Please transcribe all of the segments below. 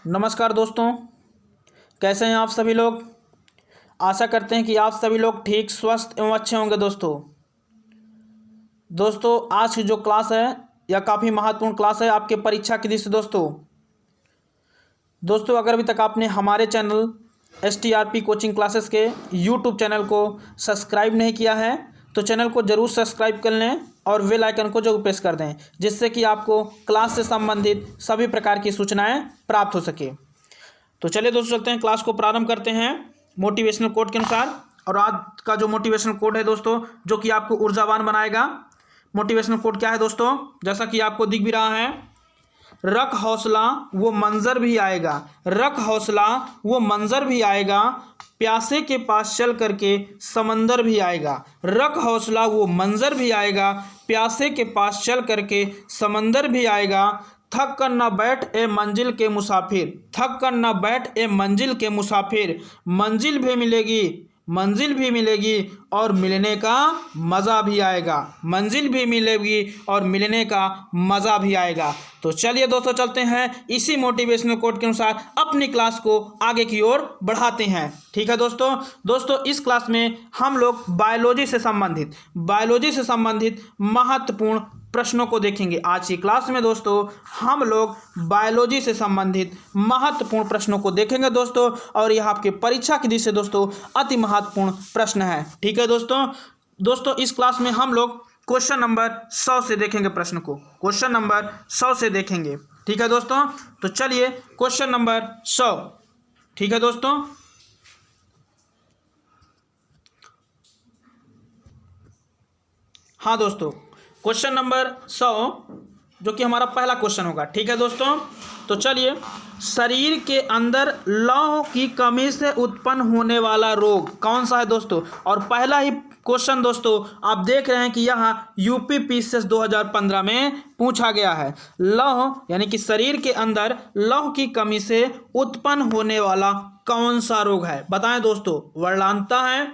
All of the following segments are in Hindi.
नमस्कार दोस्तों, कैसे हैं आप सभी लोग। आशा करते हैं कि आप सभी लोग ठीक, स्वस्थ एवं अच्छे होंगे। दोस्तों आज की जो क्लास है यह काफ़ी महत्वपूर्ण क्लास है आपके परीक्षा की दृष्टि से। दोस्तों अगर अभी तक आपने हमारे चैनल STRP कोचिंग क्लासेस के YouTube चैनल को सब्सक्राइब नहीं किया है तो चैनल को ज़रूर सब्सक्राइब कर लें और बेल आइकन को जरूर प्रेस कर दें, जिससे कि आपको क्लास से संबंधित सभी प्रकार की सूचनाएं प्राप्त हो सके। तो चलिए दोस्तों चलते हैं, क्लास को प्रारंभ करते हैं मोटिवेशनल कोट के अनुसार। और आज का जो मोटिवेशनल कोट है दोस्तों, जो कि आपको ऊर्जावान बनाएगा। मोटिवेशनल कोट क्या है दोस्तों, जैसा कि आपको दिख भी रहा है, रख हौसला वो मंजर भी आएगा, रख हौसला वो मंजर भी आएगा, प्यासे के पास चल करके समंदर भी आएगा। रख हौसला वो मंजर भी आएगा, प्यासे के पास चल करके समंदर भी आएगा। थक कर न बैठ ए मंजिल के मुसाफिर, थक कर न बैठ ए मंजिल के मुसाफिर, मंजिल भी मिलेगी, मंजिल भी मिलेगी और मिलने का मज़ा भी आएगा, मंजिल भी मिलेगी और मिलने का मज़ा भी आएगा। तो चलिए दोस्तों चलते हैं इसी मोटिवेशनल कोट के अनुसार अपनी क्लास को आगे की ओर बढ़ाते हैं। ठीक है दोस्तों इस क्लास में हम लोग बायोलॉजी से संबंधित महत्वपूर्ण प्रश्नों को देखेंगे। आज की क्लास में दोस्तों हम लोग बायोलॉजी से संबंधित महत्वपूर्ण प्रश्नों को देखेंगे दोस्तों, और यह आपके परीक्षा की दृष्टि से दोस्तों अति महत्वपूर्ण प्रश्न है। ठीक है दोस्तों इस क्लास में हम लोग क्वेश्चन नंबर 100 से देखेंगे, प्रश्न को क्वेश्चन नंबर 100 से देखेंगे। ठीक है दोस्तों, तो चलिए क्वेश्चन नंबर 100। ठीक है दोस्तों, हाँ दोस्तों क्वेश्चन नंबर 100 जो कि हमारा पहला क्वेश्चन होगा। ठीक है दोस्तों, तो चलिए, शरीर के अंदर लौह की कमी से उत्पन्न होने वाला रोग कौन सा है दोस्तों। और पहला ही क्वेश्चन दोस्तों आप देख रहे हैं कि यहाँ यूपी PCS 2015 में पूछा गया है। लौह यानी कि शरीर के अंदर लौह की कमी से उत्पन्न होने वाला कौन सा रोग है, बताएं दोस्तों। वर्णांता है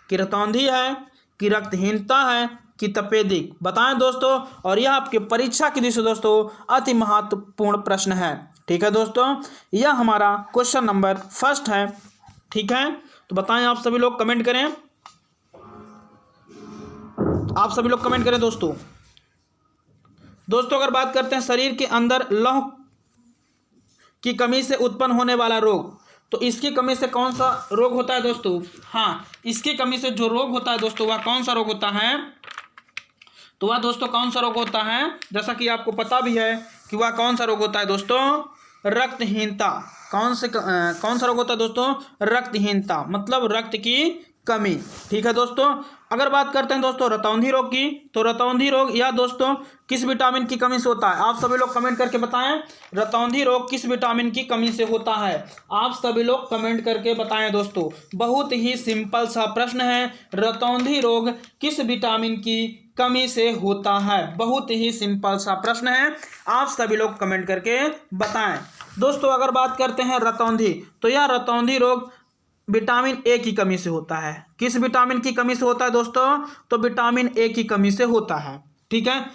कि रतौंधी है कि रक्तहीनता है कि तपेदिक, बताएं दोस्तों। और यह आपके परीक्षा की दृष्टि से दोस्तों अति महत्वपूर्ण प्रश्न है। ठीक है दोस्तों, यह हमारा क्वेश्चन नंबर 1 है। ठीक है, तो बताएं, आप सभी लोग कमेंट करें, आप सभी लोग कमेंट करें दोस्तों। अगर बात करते हैं शरीर के अंदर लौह की कमी से उत्पन्न होने वाला रोग, तो इसकी कमी से कौन सा रोग होता है दोस्तों। हाँ, इसकी कमी से जो रोग होता है दोस्तों वह कौन सा रोग होता है, तो वह दोस्तों कौन सा रोग होता है, जैसा कि आपको पता भी है कि वह कौन सा रोग होता है दोस्तों, रक्तहीनता। कौन सा रोग होता है दोस्तों, रक्तहीनता, मतलब रक्त की कमी। ठीक है दोस्तों, अगर बात करते हैं दोस्तों रतौंधी रोग की, तो रतौंधी रोग यह दोस्तों किस विटामिन की कमी से होता है, आप सभी लोग कमेंट करके बताएं। रतौंधी रोग किस विटामिन की कमी से होता है, आप सभी लोग कमेंट करके बताएं दोस्तों। बहुत ही सिंपल सा प्रश्न है, रतौंधी रोग किस विटामिन की कमी से होता है, बहुत ही सिंपल सा प्रश्न है, आप सभी लोग कमेंट करके बताएं दोस्तों। अगर बात करते हैं रतौंधी, तो यह रतौंधी रोग विटामिन ए की कमी से होता है। किस विटामिन की कमी से होता है दोस्तों, तो विटामिन ए की कमी से होता है। ठीक है,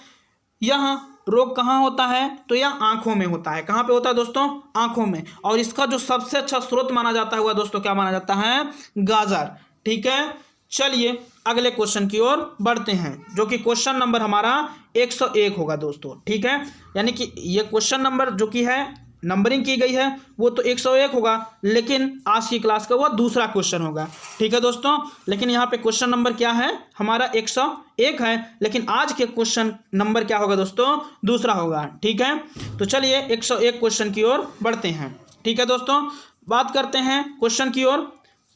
यह रोग कहाँ होता है, तो यह आंखों में होता है। कहाँ पे होता है दोस्तों, आंखों में। और इसका जो सबसे अच्छा स्रोत माना जाता है वह दोस्तों क्या माना जाता है, गाजर। ठीक है, चलिए अगले क्वेश्चन की ओर बढ़ते हैं, जो कि क्वेश्चन नंबर हमारा 101 होगा दोस्तों। ठीक है, यानी कि ये क्वेश्चन नंबर जो कि है नंबरिंग की गई है वो तो 101 होगा, लेकिन आज की क्लास का वो दूसरा क्वेश्चन होगा। ठीक है दोस्तों, लेकिन यहाँ पे क्वेश्चन नंबर क्या है, हमारा 101 है, लेकिन आज के क्वेश्चन नंबर क्या होगा दोस्तों, दूसरा होगा। ठीक है, तो चलिए 101 क्वेश्चन की ओर बढ़ते हैं। ठीक है दोस्तों, बात करते हैं क्वेश्चन की ओर।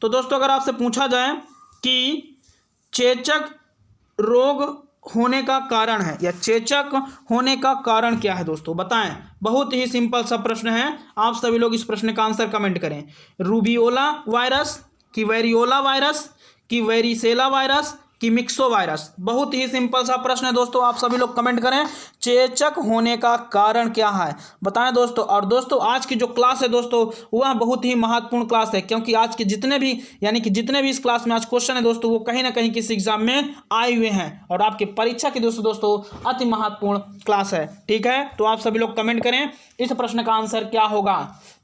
तो दोस्तों अगर आपसे पूछा जाए कि चेचक रोग होने का कारण है, या चेचक होने का कारण क्या है दोस्तों, बताएं। बहुत ही सिंपल सा प्रश्न है, आप सभी लोग इस प्रश्न का आंसर कमेंट करें। रूबियोला वायरस कि वेरियोला वायरस कि वेरिसेला वायरस कि मिक्सो वायरस? बहुत ही सिंपल सा प्रश्न है दोस्तों, आप सभी लोग कमेंट करें। चेचक होने का कारण क्या है, बताएं दोस्तों। और दोस्तों आज की जो क्लास है दोस्तों वह बहुत ही महत्वपूर्ण क्लास है, क्योंकि आज के जितने भी जितने भी इस क्लास में आज क्वेश्चन है दोस्तों वो कहीं ना कहीं किसी एग्जाम में आए हुए हैं और आपके परीक्षा की दोस्तों अति महत्वपूर्ण क्लास है। ठीक है, तो आप सभी लोग कमेंट करें इस प्रश्न का आंसर क्या होगा।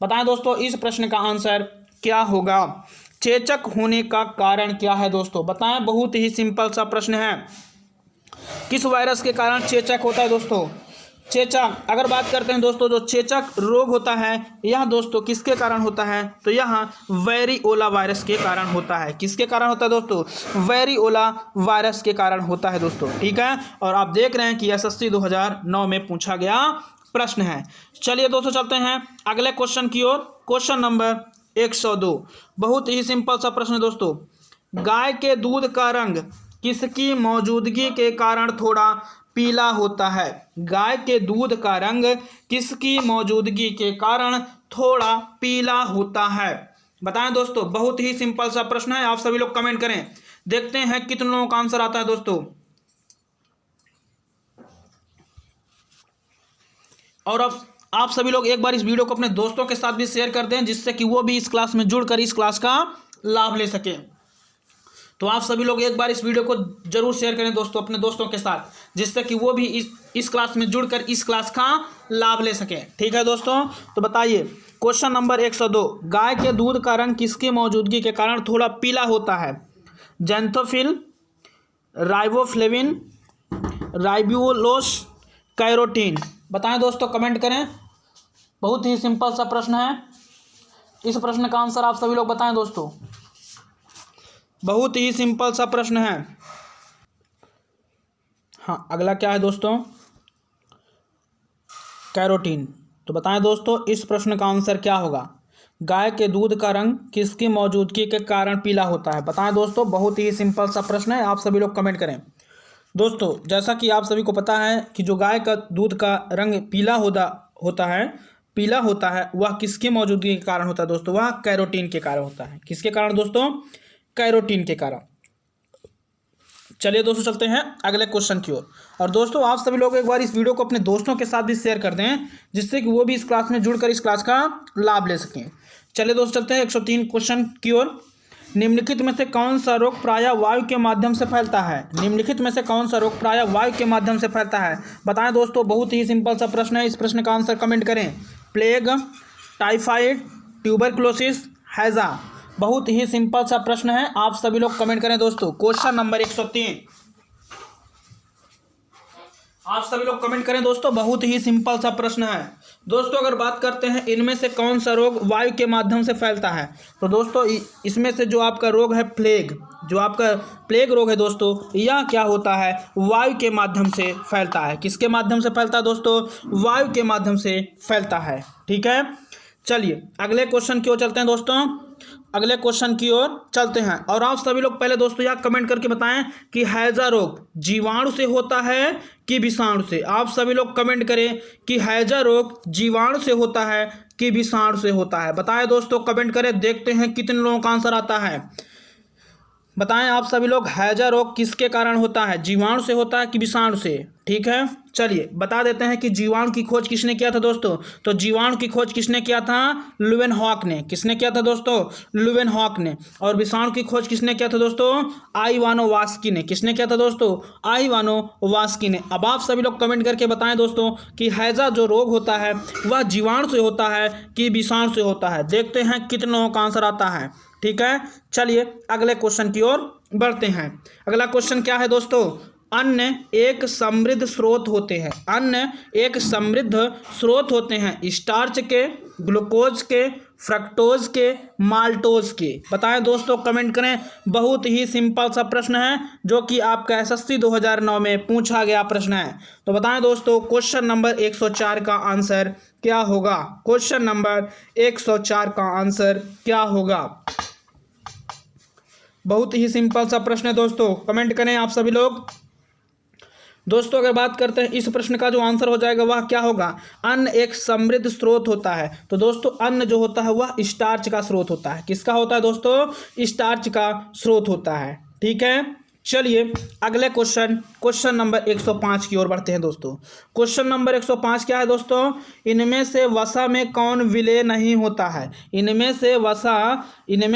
बताएं दोस्तों इस प्रश्न का आंसर क्या होगा। चेचक होने का कारण क्या है दोस्तों, बताएं। बहुत ही सिंपल सा प्रश्न है। किस वायरस के कारण चेचक होता है दोस्तों? चेचक, अगर बात करते हैं दोस्तों, जो चेचक रोग होता है यह दोस्तों किसके कारण होता है? तो यह वेरिओला वायरस के कारण होता है। किसके कारण होता है दोस्तों? वेरिओला वायरस के कारण होता है दोस्तों। ठीक है, और आप देख रहे हैं कि एसएससी 2009 में पूछा गया प्रश्न है। चलिए दोस्तों चलते हैं अगले क्वेश्चन की ओर। क्वेश्चन नंबर 102, बहुत ही सिंपल सा प्रश्न दोस्तों। गाय के दूध का रंग किसकी मौजूदगी के कारण थोड़ा पीला होता है? गाय के दूध का रंग किसकी मौजूदगी के कारण थोड़ा पीला होता है? बताएं दोस्तों, बहुत ही सिंपल सा प्रश्न है। आप सभी लोग कमेंट करें, देखते हैं कितने लोगों का आंसर आता है दोस्तों। और अब आप सभी लोग एक बार इस वीडियो को अपने दोस्तों के साथ भी शेयर कर दें, जिससे कि वो भी इस क्लास में जुड़कर इस क्लास का लाभ ले सके। तो आप सभी लोग एक बार इस वीडियो को जरूर शेयर करें दोस्तों अपने दोस्तों के साथ, जिससे कि वो भी इस क्लास में जुड़कर इस क्लास का लाभ ले सकें। ठीक है दोस्तों, तो बताइए क्वेश्चन नंबर 102, गाय के दूध का रंग किसकी मौजूदगी के कारण थोड़ा पीला होता है? Xanthophyll, riboflavin, ribulose, carotene? बताएं दोस्तों, कमेंट करें। बहुत ही सिंपल सा प्रश्न है, इस प्रश्न का आंसर आप सभी लोग बताएं दोस्तों। बहुत ही सिंपल सा प्रश्न है। हाँ, अगला क्या है दोस्तों? कैरोटीन। तो बताएं दोस्तों इस प्रश्न का आंसर क्या होगा। गाय के दूध का रंग किसकी मौजूदगी के कारण पीला होता है? बताएं दोस्तों, बहुत ही सिंपल सा प्रश्न है, आप सभी लोग कमेंट करें। दोस्तों जैसा कि आप सभी को पता है कि जो गाय का दूध का रंग पीला होता है वह किसकी मौजूदगी के कारण होता है दोस्तों? वह कैरोटीन के कारण होता है। किसके कारण दोस्तों? कैरोटीन के कारण। चलिए दोस्तों चलते हैं अगले क्वेश्चन की ओर। और दोस्तों आप सभी लोग एक बार इस वीडियो को अपने दोस्तों के साथ भी शेयर कर दें, जिससे कि वो भी इस क्लास में जुड़कर इस क्लास का लाभ ले सकें। चलिए दोस्तों चलते हैं 103 क्वेश्चन की ओर। निम्नलिखित में से कौन सा रोग प्रायः वायु के माध्यम से फैलता है? निम्नलिखित में से कौन सा रोग प्रायः वायु के माध्यम से फैलता है? बताएं दोस्तों, बहुत ही सिंपल सा प्रश्न है, इस प्रश्न का आंसर कमेंट करें। प्लेग, टाइफाइड, ट्यूबरकुलोसिस, हैजा? बहुत ही सिंपल सा प्रश्न है, आप सभी लोग कमेंट करें दोस्तों। क्वेश्चन नंबर 103, आप सभी लोग कमेंट करें दोस्तों। बहुत ही सिंपल सा प्रश्न है दोस्तों। अगर बात करते हैं इनमें से कौन सा रोग वायु के माध्यम से फैलता है, तो दोस्तों इसमें से जो आपका रोग है प्लेग, जो आपका प्लेग रोग है दोस्तों, यह क्या होता है? वायु के माध्यम से फैलता है। किसके माध्यम से फैलता है दोस्तों? वायु के माध्यम से फैलता है। ठीक है, चलिए अगले क्वेश्चन की ओर चलते हैं दोस्तों। अगले क्वेश्चन की ओर चलते हैं और आप सभी लोग पहले दोस्तों यह कमेंट करके बताएं कि हैजा रोग जीवाणु से होता है कि विषाणु से? आप सभी लोग कमेंट करें कि हैजा रोग जीवाणु से होता है कि विषाणु से होता है। बताएं दोस्तों, कमेंट करें, देखते हैं कितने लोगों का आंसर आता है। बताएं आप सभी लोग, हैजा रोग किसके कारण होता है? जीवाणु से होता है कि विषाणु से? ठीक है, चलिए बता देते हैं कि जीवाणु की खोज किसने किया था दोस्तों। तो जीवाणु की खोज किसने किया था? लुवेनहॉक ने। किसने किया था दोस्तों? लुवेनहॉक ने। और विषाणु की खोज किसने किया था दोस्तों? आइवानोवास्की ने। किसने किया था दोस्तों? आइवानोवास्की ने। अब आप सभी लोग कमेंट करके बताएं दोस्तों कि हैजा जो रोग होता है वह जीवाणु से होता है कि विषाणु से होता है। देखते हैं कितने लोगों का आंसर आता है। ठीक है, चलिए अगले क्वेश्चन की ओर बढ़ते हैं। अगला क्वेश्चन क्या है दोस्तों? अन्न एक समृद्ध स्रोत होते हैं। अन्न एक समृद्ध स्रोत होते हैं स्टार्च के, ग्लूकोज के, फ्रक्टोज के, माल्टोज के? बताएं दोस्तों, कमेंट करें। बहुत ही सिंपल सा प्रश्न है जो कि आपका एसएससी 2009 में पूछा गया प्रश्न है। तो बताएं दोस्तों क्वेश्चन नंबर 104 का आंसर क्या होगा? क्वेश्चन नंबर 104 का आंसर क्या होगा? बहुत ही सिंपल सा प्रश्न है दोस्तों, कमेंट करें आप सभी लोग। दोस्तों अगर बात करते हैं इस प्रश्न का जो आंसर हो जाएगा वह क्या होगा? अन्न एक समृद्ध स्रोत होता है। तो दोस्तों अन्न जो होता है वह स्टार्च का स्रोत होता है। किसका होता है दोस्तों? स्टार्च का स्रोत होता है। ठीक है, चलिए अगले क्वेश्चन नंबर 105 की ओर बढ़ते हैं दोस्तों। क्वेश्चन नंबर 105 क्या है दोस्तों? इनमें से वसा में कौन विलय नहीं होता है? इनमें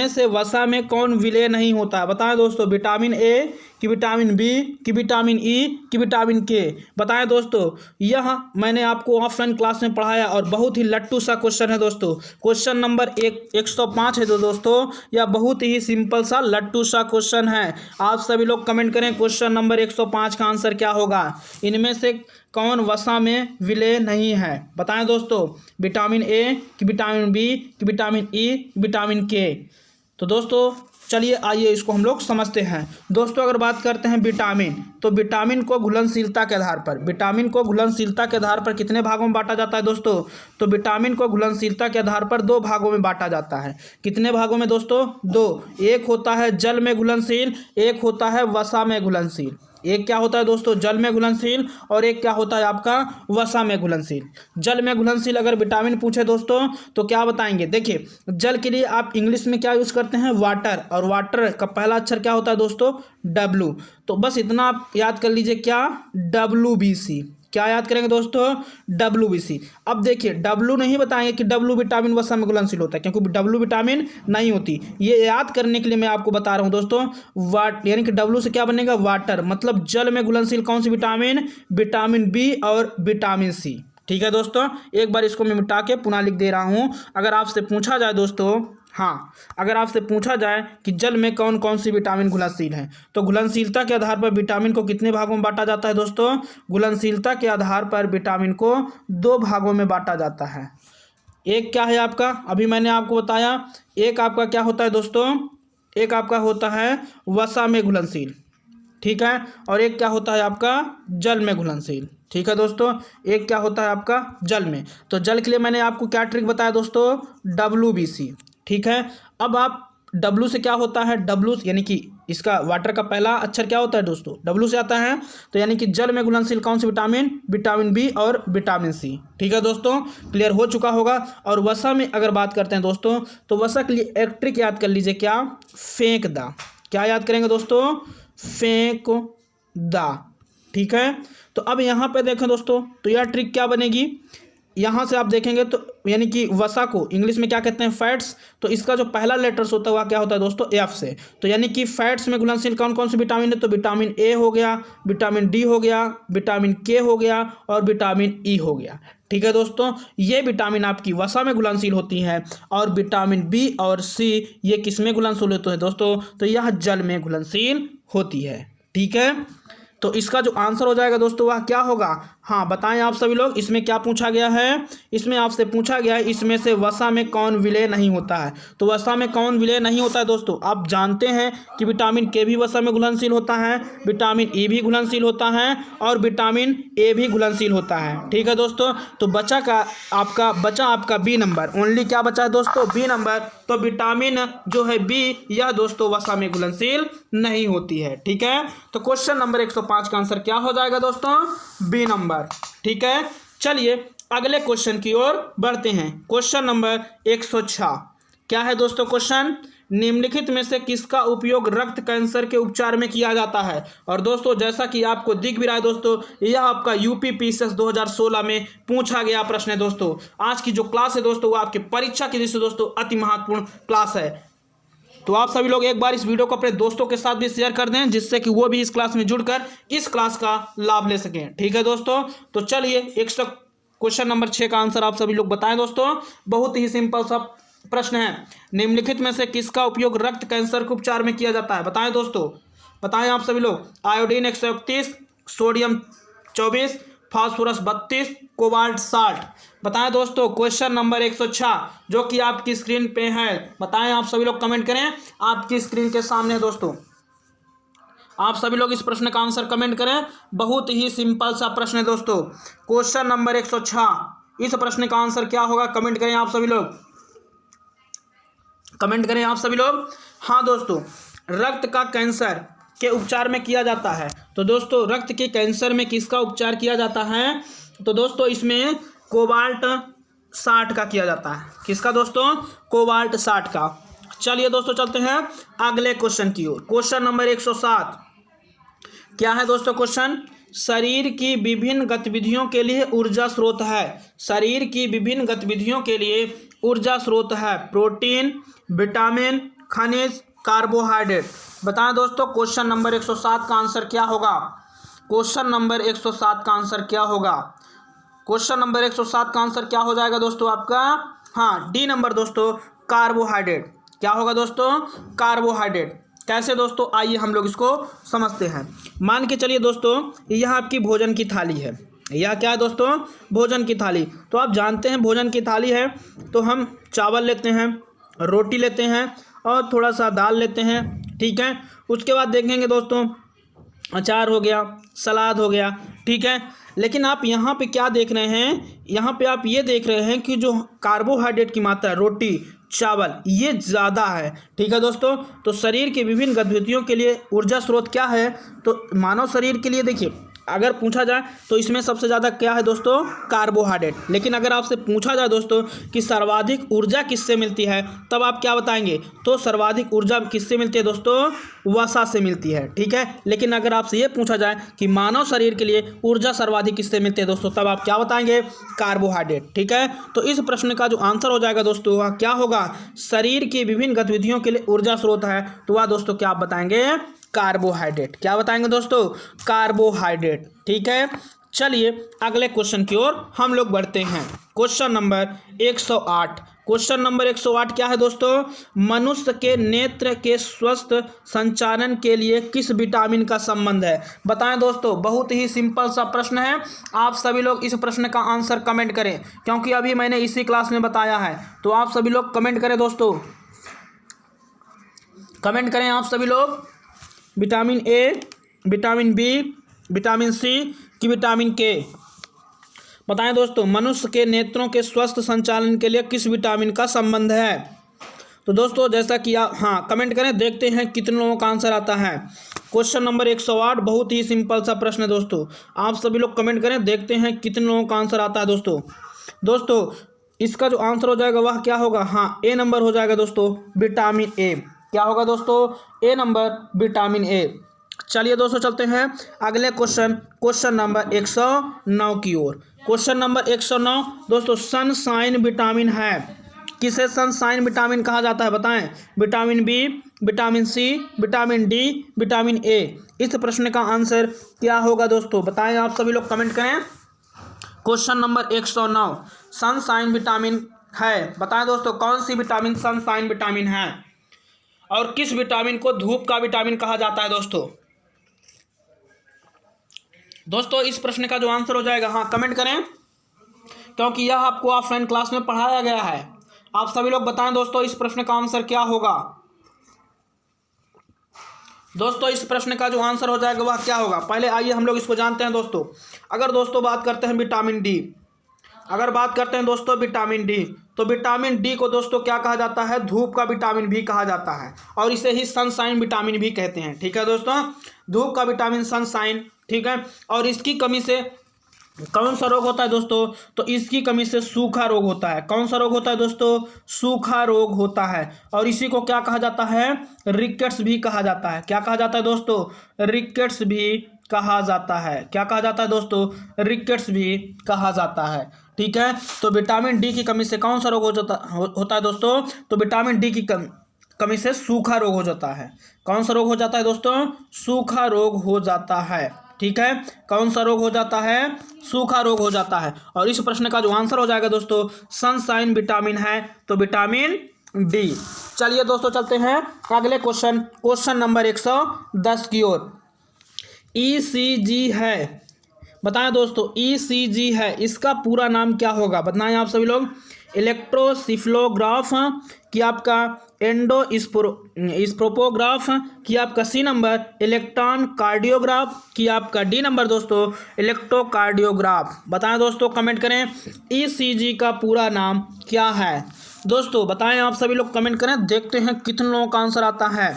से वसा में कौन विलय नहीं होता है? बताएं दोस्तों, विटामिन ए कि विटामिन बी कि विटामिन ई कि विटामिन के? बताएं दोस्तों। यह मैंने आपको ऑफलाइन क्लास में पढ़ाया और बहुत ही लट्टू सा क्वेश्चन है दोस्तों। क्वेश्चन नंबर 105 है दोस्तों, यह बहुत ही सिंपल सा लट्टू सा क्वेश्चन है। आप सभी लोग कमेंट करें क्वेश्चन नंबर 105 का आंसर क्या होगा। इनमें से कौन वसा में विलय नहीं है? बताएं दोस्तों, विटामिन ए कि विटामिन बी कि विटामिन ई कि विटामिन के? तो दोस्तों चलिए आइए इसको हम लोग समझते हैं। दोस्तों अगर बात करते हैं विटामिन, तो विटामिन को घुलनशीलता के आधार पर कितने भागों में बांटा जाता है दोस्तों? तो विटामिन को घुलनशीलता के आधार पर 2 भागों में बांटा जाता है। कितने भागों में दोस्तों? 2। एक होता है जल में घुलनशील, एक होता है वसा में घुलनशील। एक क्या होता है दोस्तों? जल में घुलनशील, और एक क्या होता है आपका? वसा में घुलनशील। जल में घुलनशील अगर विटामिन पूछे दोस्तों तो क्या बताएंगे? देखिए, जल के लिए आप इंग्लिश में क्या यूज़ करते हैं? वाटर, और वाटर का पहला अक्षर क्या होता है दोस्तों? W। तो बस इतना आप याद कर लीजिए, क्या? WBC। क्या याद करेंगे दोस्तों? WBC। अब देखिए, W नहीं बताएंगे कि W विटामिन वसा में घुलनशील होता है, क्योंकि W विटामिन नहीं होती। ये याद करने के लिए मैं आपको बता रहा हूँ दोस्तों। यानी कि W से क्या बनेगा? वाटर, मतलब जल में घुलनशील कौन सी विटामिन? विटामिन बी और विटामिन सी। ठीक है दोस्तों, एक बार इसको मैं मिटा के पुनः लिख दे रहा हूँ। अगर आपसे पूछा जाए दोस्तों, हाँ, अगर आपसे पूछा जाए कि जल में कौन कौन सी विटामिन घुलनशील है, तो घुलनशीलता के आधार पर विटामिन को कितने भागों में बांटा जाता है दोस्तों? घुलनशीलता के आधार पर विटामिन को 2 भागों में बांटा जाता है। एक क्या है आपका? अभी मैंने आपको बताया। एक आपका क्या होता है दोस्तों? एक आपका होता है वसा में घुलनशील, ठीक है, और एक क्या होता है आपका? जल में घुलनशील। ठीक है दोस्तों, एक क्या होता है आपका? जल में। तो जल के लिए मैंने आपको क्या ट्रिक बताया दोस्तों? WBC। ठीक है, अब आप W से क्या होता है? W यानी कि इसका वाटर का पहला अक्षर क्या होता है दोस्तों? W से आता है। तो यानी कि जल में घुलनशील कौन सी विटामिन? विटामिन बी और विटामिन सी। ठीक है दोस्तों, क्लियर हो चुका होगा। और वसा में अगर बात करते हैं दोस्तों, तो वसा के लिए एक ट्रिक याद कर लीजिए, क्या? फेंक दा। क्या याद करेंगे दोस्तों? फेंक दा। ठीक है, तो अब यहाँ पे देखें दोस्तों, तो यह ट्रिक क्या बनेगी? यहाँ से आप देखेंगे तो यानी कि वसा को इंग्लिश में क्या कहते हैं? फैट्स। तो इसका जो पहला लेटर्स होता है वह क्या होता है दोस्तों? F से। तो यानी कि फैट्स में घुलनशील कौन कौन सी विटामिन है? तो विटामिन ए हो गया, विटामिन डी हो गया, विटामिन के हो गया, और विटामिन ई हो गया। ठीक है दोस्तों, ये विटामिन आपकी वसा में घुलनशील होती हैं। और विटामिन बी और सी ये किस में घुलनशील होते हैं दोस्तों? तो यह जल में घुलनशील होती है। ठीक है, तो इसका जो आंसर हो जाएगा दोस्तों वह क्या होगा? हाँ बताएं आप सभी लोग, इसमें क्या पूछा गया है? इसमें आपसे पूछा गया है इसमें से वसा में कौन विलय नहीं होता है। तो वसा में कौन विलय नहीं होता है दोस्तों? आप जानते हैं कि विटामिन के भी वसा में घुलनशील होता है, विटामिन ई भी घुलनशील होता है, और विटामिन ए भी घुलनशील होता है। ठीक है दोस्तों, तो बचा आपका बी नंबर। ओनली क्या बचा है दोस्तों? B number. तो विटामिन जो है बी, यह दोस्तों वसा में घुलनशील नहीं होती है। ठीक है, तो क्वेश्चन नंबर 105 का आंसर क्या हो जाएगा दोस्तों? B number. ठीक है, चलिए अगले क्वेश्चन की ओर बढ़ते हैं। क्वेश्चन नंबर 106 क्या है दोस्तों? क्वेश्चन, निम्नलिखित में से किसका उपयोग रक्त कैंसर के उपचार में किया जाता है? और दोस्तों जैसा कि आपको दिख भी रहा है दोस्तों, यह आपका यूपी पीसीएस 2016 में पूछा गया प्रश्न है दोस्तों। आज की जो क्लास है दोस्तों वो आपकी परीक्षा की दृष्टि से दोस्तों अति महत्वपूर्ण क्लास है। तो आप सभी लोग एक बार इस वीडियो को अपने दोस्तों के साथ भी शेयर कर दें, जिससे कि वो भी इस क्लास में जुड़कर इस क्लास का लाभ ले सकें। ठीक है दोस्तों, तो चलिए क्वेश्चन नंबर 6 का आंसर आप सभी लोग बताएं दोस्तों। बहुत ही सिंपल सा प्रश्न है, निम्नलिखित में से किसका उपयोग रक्त कैंसर के उपचार में किया जाता है? बताएं दोस्तों, बताएं आप सभी लोग। Iodine 131, sodium 24, phosphorus 32, cobalt 60। बताएं दोस्तों क्वेश्चन नंबर 106 जो कि आपकी स्क्रीन पे है। बताएं आप सभी लोग, कमेंट करें, आपकी स्क्रीन के सामने है दोस्तों। आप सभी लोग इस प्रश्न का आंसर कमेंट करें। बहुत ही सिंपल सा प्रश्न है दोस्तों, क्वेश्चन नंबर 106। इस प्रश्न का आंसर क्या होगा? कमेंट करें आप सभी लोग, कमेंट करें आप सभी लोग। हाँ दोस्तों, रक्त का कैंसर के उपचार में किया जाता है। तो दोस्तों रक्त के कैंसर में किसका उपचार किया जाता है? तो दोस्तों इसमें कोबाल्ट 60 का किया जाता है। किसका दोस्तों? कोबाल्ट 60 का। चलिए दोस्तों चलते हैं अगले क्वेश्चन की ओर। क्वेश्चन नंबर 107 क्या है दोस्तों क्वेश्चन? शरीर की विभिन्न गतिविधियों के लिए ऊर्जा स्रोत है। शरीर की विभिन्न गतिविधियों के लिए ऊर्जा स्रोत है प्रोटीन, विटामिन, खनिज, कार्बोहाइड्रेट। बताएं दोस्तों क्वेश्चन नंबर 107 का आंसर क्या होगा? क्वेश्चन नंबर 107 का आंसर क्या होगा? क्वेश्चन नंबर 107 का आंसर क्या हो जाएगा दोस्तों आपका? हाँ, डी नंबर दोस्तों, कार्बोहाइड्रेट। क्या होगा दोस्तों? कार्बोहाइड्रेट। कैसे दोस्तों? आइए हम लोग इसको समझते हैं। मान के चलिए दोस्तों, यह आपकी भोजन की थाली है। यह क्या है दोस्तों? भोजन की थाली। तो आप जानते हैं भोजन की थाली है तो हम चावल लेते हैं, रोटी लेते हैं और थोड़ा सा दाल लेते हैं, ठीक है। उसके बाद देखेंगे दोस्तों अचार हो गया, सलाद हो गया, ठीक है। लेकिन आप यहाँ पे क्या देख रहे हैं? यहाँ पे आप ये देख रहे हैं कि जो कार्बोहाइड्रेट की मात्रा रोटी, चावल, ये ज़्यादा है, ठीक है दोस्तों। तो शरीर की विभिन्न गतिविधियों के लिए ऊर्जा स्रोत क्या है? तो मानव शरीर के लिए देखिए, अगर पूछा जाए तो इसमें सबसे ज़्यादा क्या है दोस्तों? कार्बोहाइड्रेट। लेकिन अगर आपसे पूछा जाए दोस्तों कि सर्वाधिक ऊर्जा किससे मिलती है, तब आप क्या बताएंगे? तो सर्वाधिक ऊर्जा किससे मिलती है दोस्तों? वसा से मिलती है, ठीक है। लेकिन अगर आपसे ये पूछा जाए कि मानव शरीर के लिए ऊर्जा सर्वाधिक किससे मिलती है दोस्तों, तब आप क्या बताएंगे? कार्बोहाइड्रेट, ठीक है। तो इस प्रश्न का जो आंसर हो जाएगा दोस्तों वह क्या होगा? शरीर की विभिन्न गतिविधियों के लिए ऊर्जा स्रोत है तो वह दोस्तों क्या आप बताएंगे? कार्बोहाइड्रेट। क्या बताएंगे दोस्तों? कार्बोहाइड्रेट, ठीक है। चलिए अगले क्वेश्चन की ओर हम लोग बढ़ते हैं। Question number 108। क्वेश्चन नंबर 108 क्या है दोस्तों? मनुष्य के नेत्र के स्वस्थ संचालन के लिए किस विटामिन का संबंध है? बताएं दोस्तों, बहुत ही सिंपल सा प्रश्न है। आप सभी लोग इस प्रश्न का आंसर कमेंट करें, क्योंकि अभी मैंने इसी क्लास में बताया है। तो आप सभी लोग कमेंट करें दोस्तों, कमेंट करें आप सभी लोग। Vitamin A, vitamin B, vitamin C कि विटामिन के? बताएं दोस्तों, मनुष्य के नेत्रों के स्वस्थ संचालन के लिए किस विटामिन का संबंध है? तो दोस्तों जैसा कि आप कमेंट करें, देखते हैं कितने लोगों का आंसर आता है। क्वेश्चन नंबर 108 बहुत ही सिंपल सा प्रश्न है दोस्तों। आप सभी लोग कमेंट करें, देखते हैं कितने लोगों का आंसर आता है दोस्तों इसका जो आंसर हो जाएगा वह क्या होगा? ए नंबर हो जाएगा दोस्तों, विटामिन ए। क्या होगा दोस्तों? ए नंबर, विटामिन ए। चलिए दोस्तों चलते हैं अगले क्वेश्चन नंबर 109 की ओर। क्वेश्चन नंबर 109 दोस्तों, सनसाइन विटामिन है। किसे सनसाइन विटामिन कहा जाता है? बताएं। Vitamin B, vitamin C, vitamin D, vitamin A. इस प्रश्न का आंसर क्या होगा दोस्तों? बताएं आप सभी लोग, कमेंट करें। क्वेश्चन नंबर 109 सनसाइन विटामिन है। बताएं दोस्तों कौन सी विटामिन सनसाइन विटामिन है और किस विटामिन को धूप का विटामिन कहा जाता है दोस्तों इस प्रश्न का जो आंसर हो जाएगा कमेंट करें, क्योंकि यह आपको ऑफलाइन क्लास में पढ़ाया गया है। आप सभी लोग बताएं दोस्तों इस प्रश्न का आंसर क्या होगा? दोस्तों इस प्रश्न का जो आंसर हो जाएगा वह क्या होगा? पहले आइए हम लोग इसको जानते हैं दोस्तों। अगर दोस्तों बात करते हैं विटामिन डी, अगर बात करते हैं दोस्तों विटामिन डी, तो विटामिन डी को दोस्तों क्या कहा जाता है? धूप का विटामिन भी कहा जाता है और इसे ही सनसाइन विटामिन भी कहते हैं, ठीक है दोस्तों। धूप का विटामिन सनसाइन, ठीक है। और इसकी कमी से कौन सा रोग होता है दोस्तों? तो इसकी कमी से सूखा रोग होता है। कौन सा रोग होता है दोस्तों? सूखा रोग होता है। और इसी को क्या कहा जाता है? रिकेट्स भी कहा जाता है। क्या कहा जाता है दोस्तों? रिकेट्स भी कहा जाता है। क्या कहा जाता है दोस्तों? रिकेट्स भी कहा जाता है, ठीक है। तो विटामिन डी की कमी से कौन सा रोग होता है दोस्तों? तो विटामिन डी की कमी से सूखा रोग हो जाता है। कौन सा रोग हो जाता है दोस्तों? सूखा रोग हो जाता है, ठीक है। कौन सा रोग हो जाता है? सूखा रोग हो जाता है। और इस प्रश्न का जो आंसर हो जाएगा दोस्तों सनसाइन विटामिन है, तो विटामिन डी। चलिए दोस्तों चलते हैं अगले क्वेश्चन नंबर 110 की ओर। ईसीजी है। बताएं दोस्तों ईसीजी है, इसका पूरा नाम क्या होगा? बताएं आप सभी लोग। इलेक्ट्रोसिफ्लोग्राफ कि आपका एंडोस्कोपोग्राफ कि आपका सी नंबर, इलेक्ट्रॉन कार्डियोग्राफ कि आपका डी नंबर दोस्तों, इलेक्ट्रोकार्डियोग्राफ। बताएं दोस्तों, कमेंट करें ईसीजी का पूरा नाम क्या है दोस्तों? बताएं आप सभी लोग, कमेंट करें, देखते हैं कितने लोगों का आंसर आता है।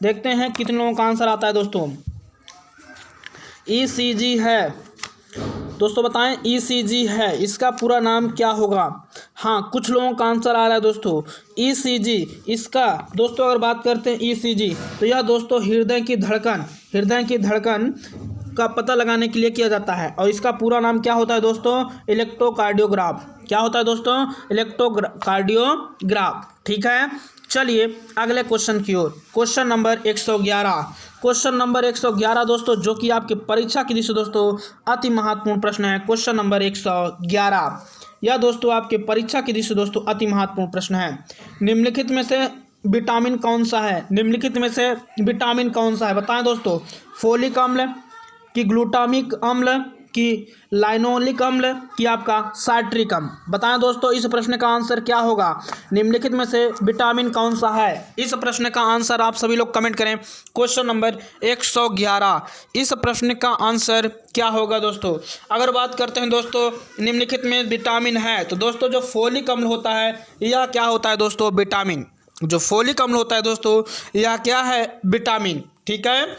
देखते हैं कितने लोगों का आंसर आता है दोस्तों। ईसीजी है दोस्तों बताएं ईसीजी है, इसका पूरा नाम क्या होगा। हाँ, कुछ लोगों का आंसर आ रहा है दोस्तों ईसीजी। इसका दोस्तों अगर बात करते हैं ईसीजी तो यह दोस्तों हृदय की धड़कन का पता लगाने के लिए किया जाता है और इसका पूरा नाम क्या होता है दोस्तों, इलेक्ट्रोकार्डियोग्राफ। क्या होता है दोस्तों, इलेक्ट्रोकार्डियोग्राफ। ठीक है, चलिए अगले क्वेश्चन की ओर। क्वेश्चन नंबर 111 दोस्तों, जो कि आपकी परीक्षा की दृष्टि से दोस्तों अति महत्वपूर्ण प्रश्न है। क्वेश्चन नंबर 111 यह दोस्तों आपके परीक्षा की दृष्टि से दोस्तों अति महत्वपूर्ण प्रश्न है। निम्नलिखित में से विटामिन कौन सा है, बताएं दोस्तों। फोलिक अम्ल कि ग्लूटामिक अम्ल कि लाइनोलिक अम्ल कि आपका साइट्रिक अम्ल, बताएं दोस्तों इस प्रश्न का आंसर क्या होगा। निम्नलिखित में से विटामिन कौन सा है, इस प्रश्न का आंसर आप सभी लोग कमेंट करें। क्वेश्चन नंबर 111 इस प्रश्न का आंसर क्या होगा दोस्तों। अगर बात करते हैं दोस्तों निम्नलिखित में विटामिन है तो दोस्तों जो फोलिक अम्ल होता है यह क्या होता है दोस्तों, विटामिन। जो फोलिक अम्ल होता है दोस्तों यह क्या है, विटामिन। ठीक है,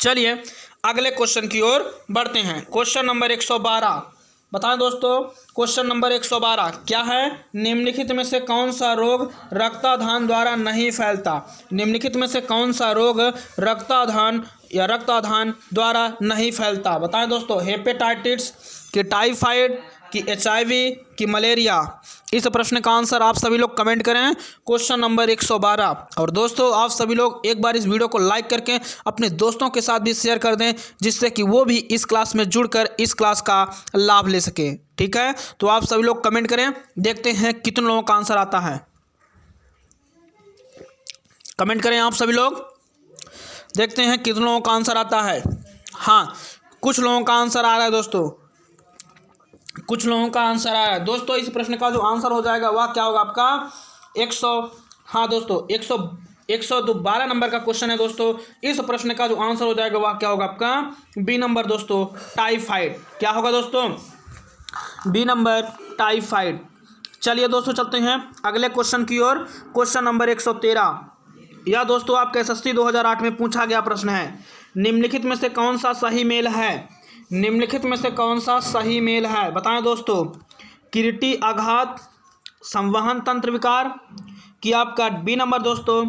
चलिए अगले क्वेश्चन की ओर बढ़ते हैं। क्वेश्चन नंबर 112 बताएं दोस्तों। क्वेश्चन नंबर 112 क्या है, निम्नलिखित में से कौन सा रोग रक्ताधान द्वारा नहीं फैलता। निम्नलिखित में से कौन सा रोग रक्ताधान द्वारा नहीं फैलता, बताएं दोस्तों। हेपेटाइटिस कि टाइफाइड कि HIV कि मलेरिया, इस प्रश्न का आंसर आप सभी लोग कमेंट करें। Question number 112। और दोस्तों आप सभी लोग एक बार इस वीडियो को लाइक करके अपने दोस्तों के साथ भी शेयर कर दें, जिससे कि वो भी इस क्लास में जुड़कर इस क्लास का लाभ ले सके। ठीक है, तो आप सभी लोग कमेंट करें, देखते हैं कितने लोगों का आंसर आता है। कमेंट करें आप सभी लोग, देखते हैं कितने लोगों का आंसर आता है। हाँ, कुछ लोगों का आंसर आ रहा है दोस्तों, कुछ लोगों का आंसर आ रहा है दोस्तों। इस प्रश्न का जो आंसर हो जाएगा वह क्या होगा आपका 100। हाँ दोस्तों 112 नंबर का क्वेश्चन है दोस्तों। इस प्रश्न का जो आंसर हो जाएगा वह क्या होगा आपका बी नंबर दोस्तों, टाइफाइड। क्या होगा दोस्तों, बी नंबर, टाइफाइड। चलिए दोस्तों चलते हैं अगले क्वेश्चन की ओर। क्वेश्चन नंबर 113 यह दोस्तों आपके SST 2008 में पूछा गया प्रश्न है। निम्नलिखित में से कौन सा सही मेल है, निम्नलिखित में से कौन सा सही मेल है, बताएं दोस्तों। किरीटी आघात, संवहन तंत्र विकार कि आपका बी नंबर दोस्तों,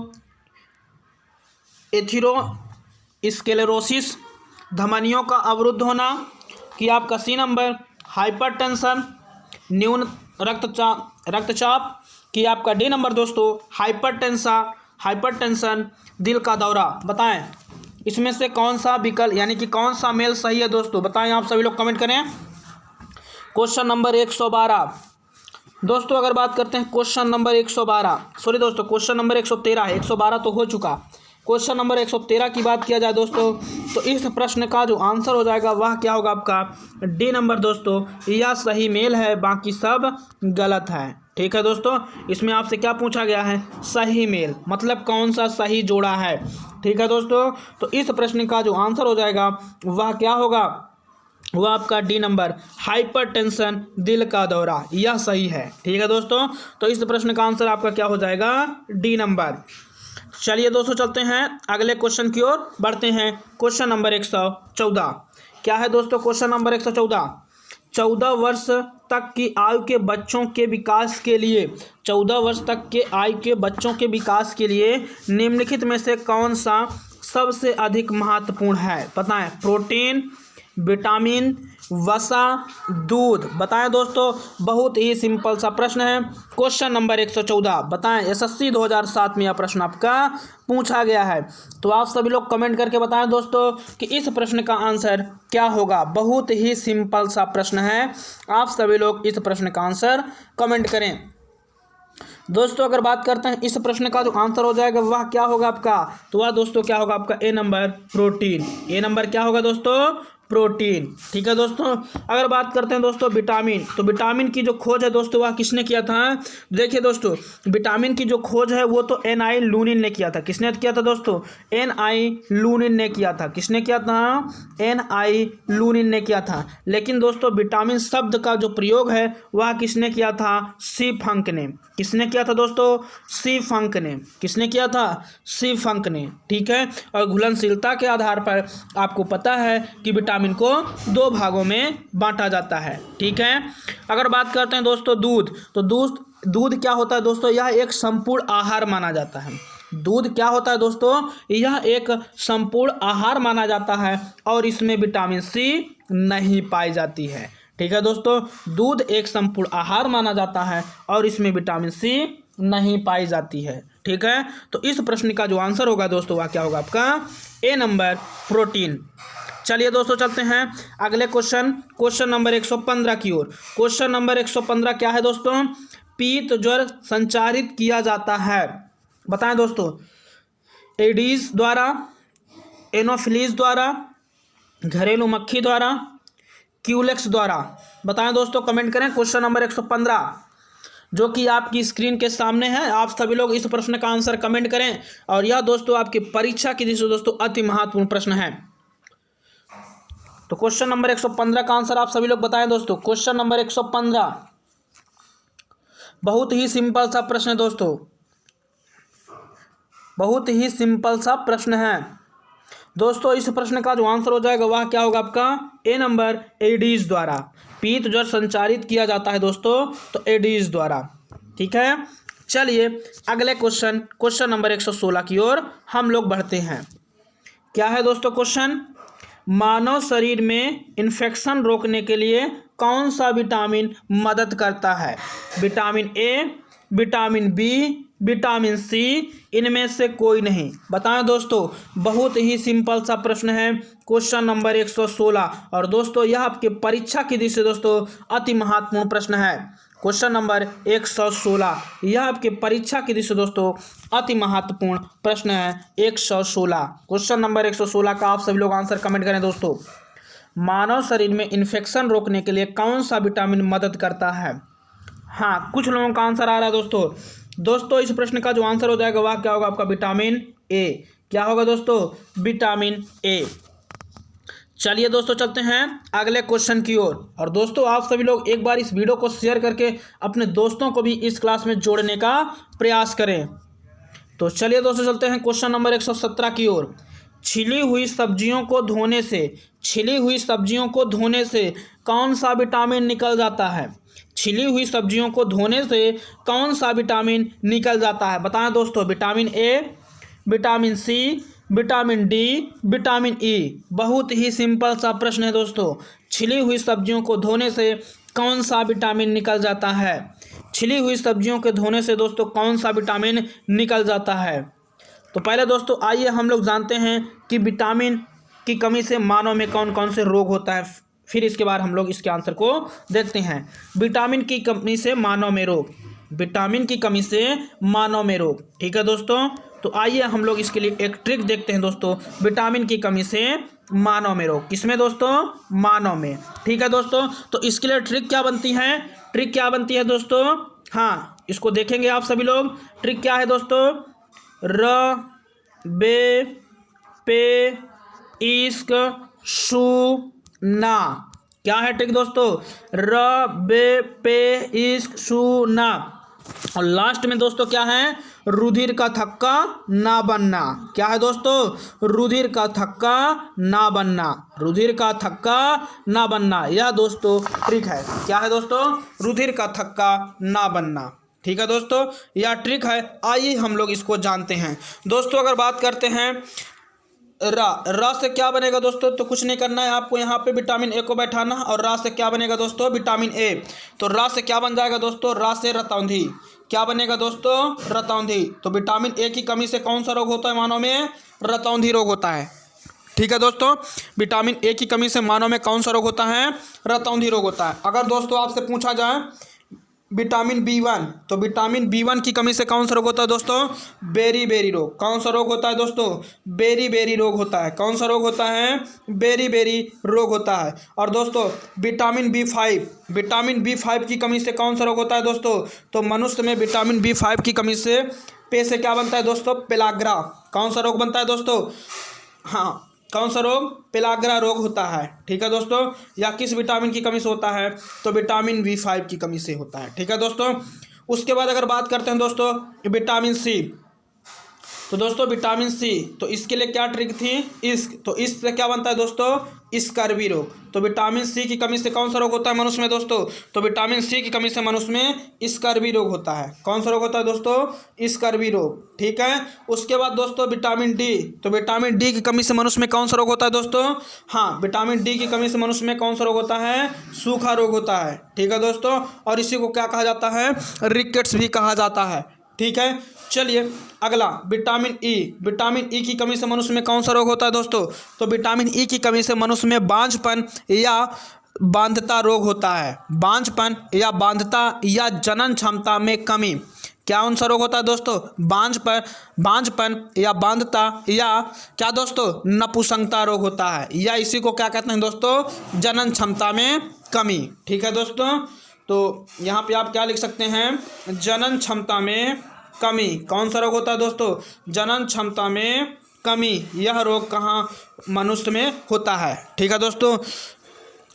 एथेरोस्क्लेरोसिस धमनियों का अवरुद्ध होना कि आपका सी नंबर, हाइपरटेंशन न्यून रक्तचाप कि आपका डी नंबर दोस्तों, हाइपरटेंशन दिल का दौरा। बताएं इसमें से कौन सा विकल्प यानी कि कौन सा मेल सही है दोस्तों, बताएं आप सभी लोग कमेंट करें। क्वेश्चन नंबर 112 दोस्तों अगर बात करते हैं क्वेश्चन नंबर 112, सॉरी दोस्तों क्वेश्चन नंबर 113 है, 112 तो हो चुका। क्वेश्चन नंबर 113 की बात किया जाए दोस्तों तो इस प्रश्न का जो आंसर हो जाएगा वह क्या होगा आपका डी नंबर दोस्तों, यह सही मेल है, बाकी सब गलत है। ठीक है दोस्तों, इसमें आपसे क्या पूछा गया है, सही मेल मतलब कौन सा सही जोड़ा है। ठीक है दोस्तों, तो इस प्रश्न का जो आंसर हो जाएगा वह क्या होगा, वह आपका डी नंबर, हाइपरटेंशन दिल का दौरा, यह सही है। ठीक है दोस्तों, तो इस प्रश्न का आंसर आपका क्या हो जाएगा, डी नंबर। चलिए दोस्तों चलते हैं अगले क्वेश्चन की ओर बढ़ते हैं। क्वेश्चन नंबर 114 क्या है दोस्तों, क्वेश्चन नंबर 114 वर्ष तक की आयु के बच्चों के विकास के लिए 14 वर्ष तक के आयु के बच्चों के विकास के लिए निम्नलिखित में से कौन सा सबसे अधिक महत्वपूर्ण है, बताएं। प्रोटीन, विटामिन, वसा, दूध, बताएं दोस्तों। बहुत ही सिंपल सा प्रश्न है। क्वेश्चन नंबर 114 बताएं, SST 2007 में यह प्रश्न आपका पूछा गया है। तो आप सभी लोग कमेंट करके बताएं दोस्तों कि इस प्रश्न का आंसर क्या होगा। बहुत ही सिंपल सा प्रश्न है, आप सभी लोग इस प्रश्न का आंसर कमेंट करें। दोस्तों अगर बात करते हैं इस प्रश्न का जो आंसर हो जाएगा वह क्या होगा आपका, तो वह दोस्तों क्या होगा आपका ए नंबर, प्रोटीन। ए नंबर क्या होगा दोस्तों, प्रोटीन। ठीक है दोस्तों, अगर बात करते हैं दोस्तों विटामिन, तो विटामिन की जो खोज है दोस्तों वह किसने किया था। देखिए दोस्तों विटामिन की जो खोज है वो तो N.I. लूनिन ने किया था। किसने किया था दोस्तों, N.I. लूनिन ने किया था। किसने किया था, N.I. लूनिन ने किया था। लेकिन दोस्तों विटामिन शब्द का जो प्रयोग है वह किसने किया था, सी फंक ने। किसने किया था दोस्तों, सी फंक ने। किसने किया था, सी फंक ने। ठीक है, और घुलनशीलता के आधार पर आपको पता है कि विटामिन विटामिन को 2 भागों में बांटा जाता है। ठीक है। अगर बात करते हैं दोस्तों दूध, तो दूध क्या होता है दोस्तों? यह एक संपूर्ण आहार माना जाता है। दूध क्या होता है दोस्तों? यह एक संपूर्ण आहार माना जाता है और इसमें विटामिन सी नहीं पाई जाती है। ठीक है दोस्तों, दूध एक संपूर्ण आहार माना जाता है और इसमें विटामिन सी नहीं पाई जाती है। ठीक है, तो इस प्रश्न का जो आंसर होगा दोस्तों वह क्या होगा आपका? ए नंबर, प्रोटीन। चलिए दोस्तों चलते हैं अगले क्वेश्चन नंबर 115 की ओर। क्वेश्चन नंबर 115 क्या है दोस्तों? पीत ज्वर संचारित किया जाता है, बताएं दोस्तों, एडीज द्वारा, एनोफिलीज द्वारा, घरेलू मक्खी द्वारा, क्यूलेक्स द्वारा? बताएं दोस्तों, कमेंट करें। क्वेश्चन नंबर 115 जो कि आपकी स्क्रीन के सामने है, आप सभी लोग इस प्रश्न का आंसर कमेंट करें। और यह दोस्तों आपकी परीक्षा की दृष्टि से दोस्तों अति महत्वपूर्ण प्रश्न है। तो क्वेश्चन नंबर 115 का आंसर आप सभी लोग बताएं दोस्तों। क्वेश्चन नंबर 115 बहुत ही सिंपल सा प्रश्न है दोस्तों, बहुत ही सिंपल सा प्रश्न है दोस्तों। इस प्रश्न का जो आंसर हो जाएगा वह क्या होगा आपका? ए नंबर, एडीज द्वारा पीत ज्वर संचारित किया जाता है दोस्तों, तो एडीज द्वारा। ठीक है, चलिए अगले क्वेश्चन नंबर 116 की ओर हम लोग बढ़ते हैं। क्या है दोस्तों क्वेश्चन? मानव शरीर में इन्फेक्शन रोकने के लिए कौन सा विटामिन मदद करता है? Vitamin A, vitamin B, vitamin C, इनमें से कोई नहीं? बताएं दोस्तों, बहुत ही सिंपल सा प्रश्न है क्वेश्चन नंबर 116। और दोस्तों यह आपके परीक्षा की दृष्टि से दोस्तों अति महत्वपूर्ण प्रश्न है। क्वेश्चन नंबर 116 यह आपके परीक्षा की दृष्टि से दोस्तों अति महत्वपूर्ण प्रश्न है। 116 क्वेश्चन नंबर 116 का आप सभी लोग आंसर कमेंट करें दोस्तों। मानव शरीर में इन्फेक्शन रोकने के लिए कौन सा विटामिन मदद करता है? हाँ, कुछ लोगों का आंसर आ रहा है दोस्तों इस प्रश्न का जो आंसर हो जाएगा वह क्या होगा आपका? Vitamin A. क्या होगा दोस्तों? विटामिन ए। चलिए दोस्तों चलते हैं अगले क्वेश्चन की ओर। और दोस्तों आप सभी लोग एक बार इस वीडियो को शेयर करके अपने दोस्तों को भी इस क्लास में जोड़ने का प्रयास करें। तो चलिए दोस्तों चलते हैं क्वेश्चन नंबर 117 की ओर। छिली हुई सब्जियों को धोने से कौन सा विटामिन निकल जाता है? छिली हुई सब्जियों को धोने से कौन सा विटामिन निकल जाता है? बताएं दोस्तों, vitamin A, vitamin C, vitamin D, vitamin E. बहुत ही सिंपल सा प्रश्न है दोस्तों। छिली हुई सब्जियों को धोने से कौन सा विटामिन निकल जाता है? छिली हुई सब्जियों के धोने से दोस्तों कौन सा विटामिन निकल जाता है? तो पहले दोस्तों आइए हम लोग जानते हैं कि विटामिन की कमी से मानव में कौन कौन से रोग होता है, फिर इसके बाद हम लोग इसके आंसर को देखते हैं। विटामिन की कमी से मानव में रोग, विटामिन की कमी से मानव में रोग। ठीक है दोस्तों, तो आइए हम लोग इसके लिए एक ट्रिक देखते हैं दोस्तों। विटामिन की कमी से मानव में रोग, किसमें दोस्तों? मानव में। ठीक है दोस्तों, तो इसके लिए ट्रिक क्या बनती है दोस्तों? हाँ, इसको देखेंगे आप सभी लोग। ट्रिक क्या है दोस्तों? र, बे, पे, इश्क, शु, ना। क्या है ट्रिक दोस्तों? र, बे, पे, इश्क, शु, ना। और लास्ट में दोस्तों क्या है? रुधिर का थक्का ना बनना। क्या है दोस्तों? रुधिर का थक्का ना बनना, रुधिर का थक्का ना बनना। यह दोस्तों ट्रिक है। क्या है दोस्तों? रुधिर का थक्का ना बनना। ठीक है दोस्तों, यह ट्रिक है। आइए हम लोग इसको जानते हैं दोस्तों। अगर बात करते हैं रा से क्या बनेगा दोस्तों? तो कुछ नहीं करना है आपको, यहाँ पे विटामिन ए को बैठाना। और रा से क्या बनेगा दोस्तों? विटामिन ए। तो रा से क्या बन जाएगा दोस्तों? रा से रतौंधी। क्या बनेगा दोस्तों? रतौंधी। तो विटामिन ए की कमी से कौन सा रोग होता है मानव में? रतौंधी रोग होता है। ठीक है दोस्तों, विटामिन ए की कमी से मानव में कौन सा रोग होता है? रतौंधी रोग होता है। अगर दोस्तों आपसे पूछा जाए विटामिन B1, तो विटामिन B1 की कमी से कौन सा रोग होता है दोस्तों? बेरी रोग। कौन सा रोग होता है दोस्तों? बेरी रोग होता है। कौन सा रोग होता है? बेरी रोग होता है। और दोस्तों विटामिन B5 की कमी से कौन सा रोग होता है दोस्तों? तो मनुष्य में विटामिन B5 की कमी से पे से क्या बनता है दोस्तों? पेलाग्रा। कौन सा रोग बनता है दोस्तों? हाँ, कौन सा रोग? पेलाग्रा रोग होता है। ठीक है दोस्तों, या किस विटामिन की कमी से होता है? तो विटामिन B5 की कमी से होता है। ठीक है दोस्तों, उसके बाद अगर बात करते हैं दोस्तों विटामिन सी, तो दोस्तों विटामिन सी, तो इसके लिए क्या ट्रिक थी, तो इससे क्या बनता है दोस्तों, स्कर्वी रोग। तो विटामिन सी की कमी से कौन सा रोग होता है मनुष्य में दोस्तों, तो विटामिन सी की कमी से मनुष्य में स्कर्वी रोग होता है। कौन सा रोग होता है दोस्तों, स्कर्वी रोग। ठीक है, उसके बाद दोस्तों विटामिन डी, तो विटामिन डी की कमी से मनुष्य में कौन सा रोग होता है दोस्तों, हाँ विटामिन डी की कमी से मनुष्य में कौन सा रोग होता है, सूखा रोग होता है। ठीक है दोस्तों, और इसी को क्या कहा जाता है, रिकेट्स भी कहा जाता है। ठीक है, चलिए अगला विटामिन ई, विटामिन ई की कमी से मनुष्य में कौन सा रोग होता है दोस्तों, तो विटामिन ई की कमी से मनुष्य में बांझपन या बांधता रोग होता है। बांझपन या बांधता या जनन क्षमता में कमी, क्या कौन सा रोग होता है दोस्तों, बांझपन या बांधता या क्या दोस्तों, नपुंसकता रोग होता है, या इसी को क्या कहते हैं दोस्तों, जनन क्षमता में कमी। ठीक है दोस्तों, तो यहाँ पे आप क्या लिख सकते हैं, जनन क्षमता में कमी। कौन सा रोग होता है दोस्तों, जनन क्षमता में कमी। यह रोग कहाँ, मनुष्य में होता है। ठीक है दोस्तों,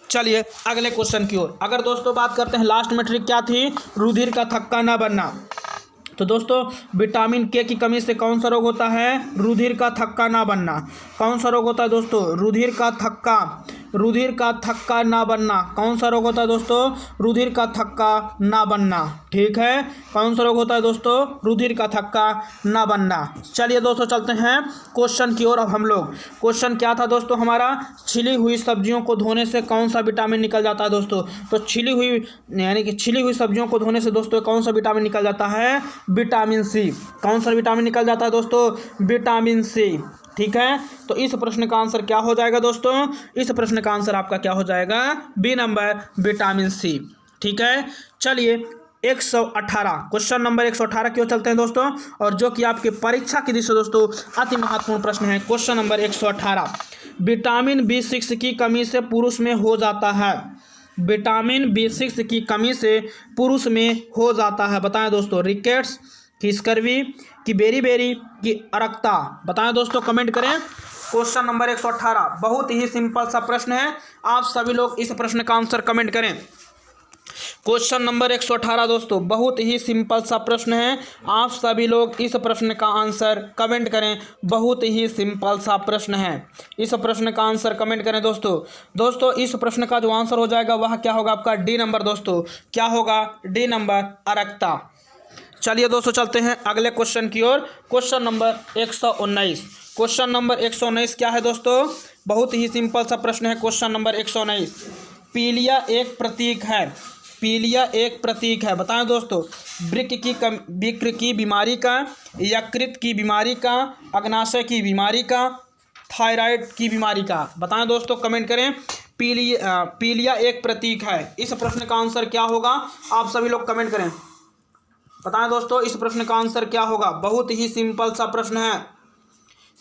चलिए अगले क्वेश्चन की ओर। अगर दोस्तों बात करते हैं लास्ट में ट्रिक क्या थी, रुधिर का थक्का ना बनना। तो दोस्तों विटामिन के की कमी से कौन सा रोग होता है, रुधिर का थक्का ना बनना। कौन सा रोग होता है दोस्तों, रुधिर का थक्का ना बनना। कौन सा रोग होता है दोस्तों, रुधिर का थक्का ना बनना। ठीक है, कौन सा रोग होता है दोस्तों, रुधिर का थक्का ना बनना। चलिए दोस्तों चलते हैं क्वेश्चन की ओर। अब हम लोग, क्वेश्चन क्या था दोस्तों हमारा, छिली हुई सब्जियों को धोने से कौन सा विटामिन निकल जाता है दोस्तों। तो छिली हुई सब्जियों को धोने से दोस्तों कौन सा विटामिन निकल जाता है, विटामिन सी। कौन सा विटामिन निकल जाता है दोस्तों, विटामिन सी। ठीक है, तो इस प्रश्न का आंसर क्या हो जाएगा दोस्तों, इस प्रश्न का आंसर आपका क्या हो जाएगा, बी नंबर, विटामिन सी। ठीक है, चलिए 118, क्वेश्चन नंबर 118 क्यों चलते हैं दोस्तों, और जो कि आपके परीक्षा की दृष्टि से दोस्तों अति महत्वपूर्ण प्रश्न है। क्वेश्चन नंबर 118, विटामिन B6 की कमी से पुरुष में हो जाता है। विटामिन B6 की कमी से पुरुष में हो जाता है। बताएं दोस्तों, रिकेट्स की स्कर्वी की बेरी की अरक्ता। बताएं दोस्तों, कमेंट करें। क्वेश्चन नंबर 118 बहुत ही सिंपल सा प्रश्न है, आप सभी लोग इस प्रश्न का आंसर कमेंट करें। क्वेश्चन नंबर 118 दोस्तों बहुत ही सिंपल सा प्रश्न है, आप सभी लोग इस प्रश्न का आंसर कमेंट करें। बहुत ही सिंपल सा प्रश्न है, इस प्रश्न का आंसर कमेंट करें दोस्तों इस प्रश्न का जो आंसर हो जाएगा वह क्या होगा आपका, डी नंबर दोस्तों। क्या होगा, डी नंबर, अरक्ता। चलिए दोस्तों चलते हैं अगले क्वेश्चन की ओर। क्वेश्चन नंबर 119, क्वेश्चन नंबर 119 क्या है दोस्तों, बहुत ही सिंपल सा प्रश्न है। क्वेश्चन नंबर 119, पीलिया एक प्रतीक है। पीलिया एक प्रतीक है। बताएं दोस्तों, वृक्क की बीमारी का, यकृत की बीमारी का, अग्नाशय की बीमारी का, थायराइड की बीमारी का। बताएं दोस्तों, कमेंट करें। पीलिया एक प्रतीक है, इस प्रश्न का आंसर क्या होगा, आप सभी लोग कमेंट करें। बताएं दोस्तों, इस प्रश्न का आंसर क्या होगा, बहुत ही सिंपल सा प्रश्न है,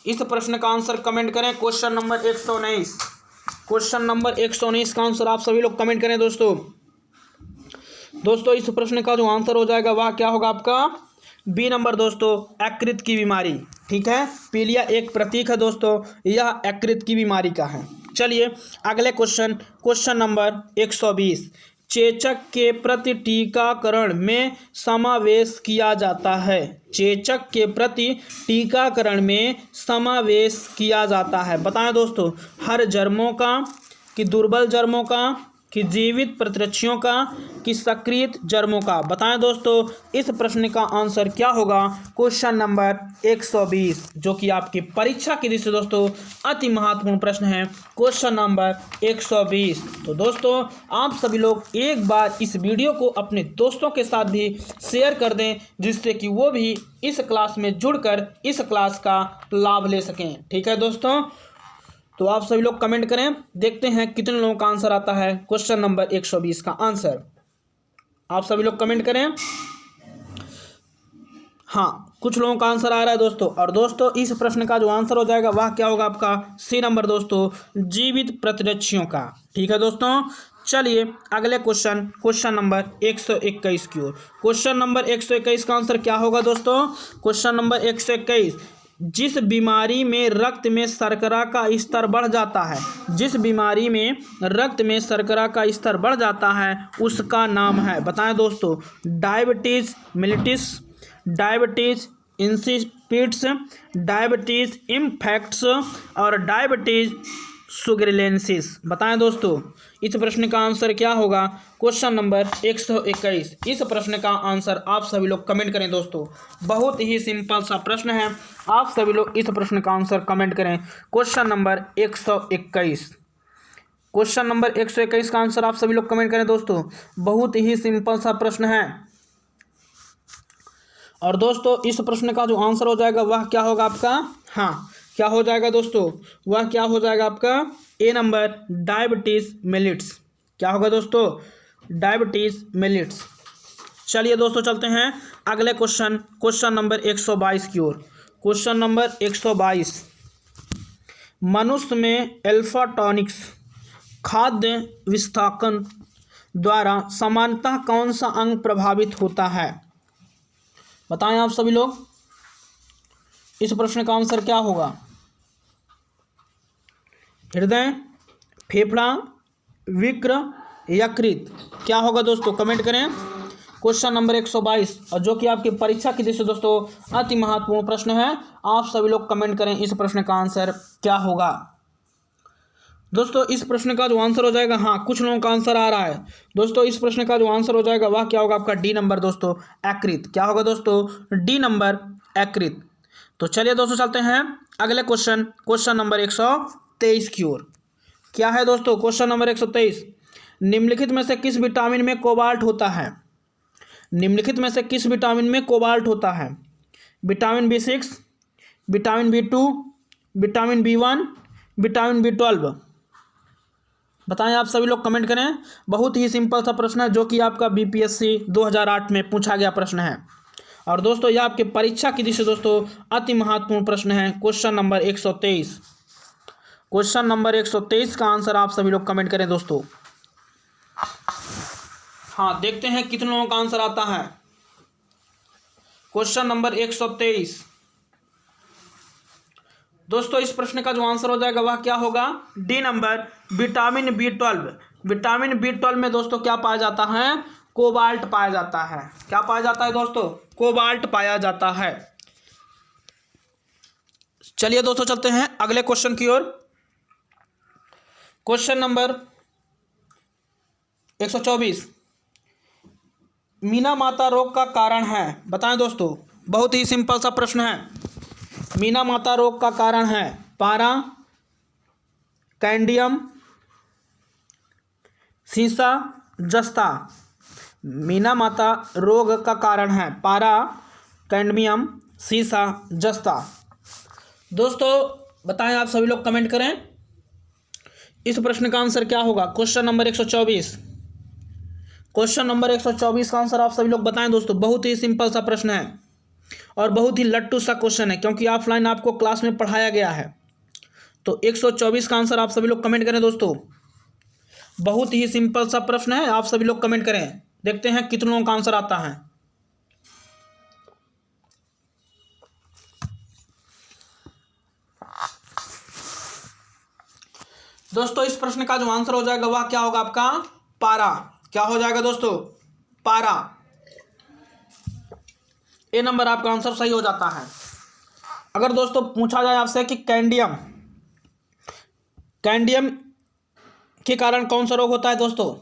इस प्रश्न का आंसर कमेंट करें। क्वेश्चन नंबर 119, क्वेश्चन नंबर 119 का आंसर आप सभी लोग कमेंट करें दोस्तों इस प्रश्न का जो आंसर हो जाएगा वह क्या होगा आपका, बी नंबर दोस्तों, यकृत की बीमारी। ठीक है, पीलिया एक प्रतीक है दोस्तों, यह यकृत की बीमारी का है। चलिए अगले क्वेश्चन नंबर 120, चेचक के प्रति टीकाकरण में समावेश किया जाता है। चेचक के प्रति टीकाकरण में समावेश किया जाता है। बताएं दोस्तों, हर जर्मों का, कि दुर्बल जर्मों का, कि जीवित प्रतिरक्षियों का, कि सक्रिय जर्मों का। बताएं दोस्तों, इस प्रश्न का आंसर क्या होगा, क्वेश्चन नंबर 120, जो कि आपकी परीक्षा की दृष्टि से दोस्तों अति महत्वपूर्ण प्रश्न है। Question number 120। तो दोस्तों आप सभी लोग एक बार इस वीडियो को अपने दोस्तों के साथ भी शेयर कर दें, जिससे कि वो भी इस क्लास में जुड़कर इस क्लास का लाभ ले सकें। ठीक है दोस्तों, तो आप सभी लोग कमेंट करें, देखते हैं कितने लोगों का आंसर आता है क्वेश्चन नंबर 120 का आंसर। आप सभी लोग कमेंट करें। हाँ, कुछ लोगों का आंसर आ रहा है दोस्तों। और दोस्तों इस प्रश्न का जो आंसर हो जाएगा वह क्या होगा आपका, सी नंबर दोस्तों, जीवित प्रतिरक्षियों का। ठीक है दोस्तों, चलिए अगले क्वेश्चन नंबर 121 की ओर। क्वेश्चन नंबर 121 का आंसर क्या होगा दोस्तों, क्वेश्चन नंबर 121, जिस बीमारी में रक्त में शर्करा का स्तर बढ़ जाता है, जिस बीमारी में रक्त में शर्करा का स्तर बढ़ जाता है उसका नाम है। बताएं दोस्तों, डायबिटीज मिलिटिस, डायबिटीज इंसिपिड्स, डायबिटीज इम्फेक्ट्स और डायबिटीज सुगरेलेंसिस। बताएं दोस्तों, इस प्रश्न का आंसर क्या होगा? Question number 121। इस प्रश्न का आंसर आप सभी लोग कमेंट करें दोस्तों। बहुत ही सिंपल सा प्रश्न है, आप सभी लोग इस प्रश्न का आंसर कमेंट करें। क्वेश्चन नंबर 121, क्वेश्चन नंबर 121 का आंसर आप सभी लोग कमेंट करें दोस्तों। बहुत ही सिंपल सा प्रश्न है। और दोस्तों इस प्रश्न का जो आंसर हो जाएगा वह क्या होगा आपका? हाँ, क्या हो जाएगा दोस्तों? वह क्या हो जाएगा आपका? ए नंबर, डायबिटीज मेलिट्स। क्या होगा दोस्तों? डायबिटीज मेलिट्स। चलिए दोस्तों चलते हैं अगले क्वेश्चन, क्वेश्चन नंबर 122 की ओर। क्वेश्चन नंबर 122, मनुष्य में अल्फा टॉनिक्स खाद्य विस्थापन द्वारा सामान्यतः कौन सा अंग प्रभावित होता है? बताएं आप सभी लोग, इस प्रश्न का आंसर क्या होगा? हृदय, फेफड़ा, विक्र, यकृत। क्या होगा दोस्तों? कमेंट करें। क्वेश्चन नंबर 122, और जो कि आपकी परीक्षा की दृष्टि से दोस्तों अति महत्वपूर्ण प्रश्न है। आप सभी लोग कमेंट करें इस प्रश्न का आंसर क्या होगा। दोस्तों इस प्रश्न का जो आंसर हो जाएगा, हाँ कुछ लोगों का आंसर आ रहा है दोस्तों, इस प्रश्न का जो आंसर हो जाएगा वह क्या होगा आपका? डी नंबर दोस्तों, यकृत। क्या होगा दोस्तों? डी नंबर, यकृत। तो चलिए दोस्तों चलते हैं अगले क्वेश्चन, क्वेश्चन नंबर 123 की ओर। क्या है दोस्तों? क्वेश्चन नंबर 123, निम्नलिखित में से किस विटामिन में कोबाल्ट होता है? निम्नलिखित में से किस विटामिन में कोबाल्ट होता है? Vitamin B6, vitamin B2, vitamin B1, vitamin B12। बताएं आप सभी लोग कमेंट करें। बहुत ही सिंपल सा प्रश्न है, जो कि आपका BPSC 2008 में पूछा गया प्रश्न है। और दोस्तों यह आपके परीक्षा की दृष्टि से दोस्तों अति महत्वपूर्ण प्रश्न है। क्वेश्चन नंबर 123, क्वेश्चन नंबर 123 का आंसर आप सभी लोग कमेंट करें दोस्तों। हाँ, देखते हैं कितने लोगों का आंसर आता है। क्वेश्चन नंबर 123 दोस्तों, इस प्रश्न का जो आंसर हो जाएगा वह क्या होगा? D number, vitamin B12। Vitamin B12 में दोस्तों क्या पाया जाता है? कोबाल्ट पाया जाता है। क्या पाया जाता है दोस्तों? कोबाल्ट पाया जाता है। चलिए दोस्तों चलते हैं अगले क्वेश्चन की ओर। क्वेश्चन नंबर 124, मीना माता रोग का कारण है। बताएं दोस्तों, बहुत ही सिंपल सा प्रश्न है। मीना माता रोग का कारण है पारा, कैंडियम, सीसा, जस्ता। मीना माता रोग का कारण है पारा, कैडमियम, सीसा, जस्ता। दोस्तों बताएं आप सभी लोग कमेंट करें इस प्रश्न का आंसर क्या होगा। क्वेश्चन नंबर 124, क्वेश्चन नंबर 124 का आंसर आप सभी लोग बताएं दोस्तों। बहुत ही सिंपल सा प्रश्न है और बहुत ही लट्टू सा क्वेश्चन है, क्योंकि ऑफलाइन आपको क्लास में पढ़ाया गया है। तो 124 का आंसर आप सभी लोग कमेंट करें दोस्तों। बहुत ही सिंपल सा प्रश्न है, आप सभी लोग कमेंट करें। देखते हैं कितने लोगों का आंसर आता है। दोस्तों इस प्रश्न का जो आंसर हो जाएगा वह क्या होगा आपका? पारा। क्या हो जाएगा दोस्तों? पारा। ए नंबर आपका आंसर सही हो जाता है। अगर दोस्तों पूछा जाए आपसे कि कैंडियम, कैंडियम के कारण कौन सा रोग होता है दोस्तों,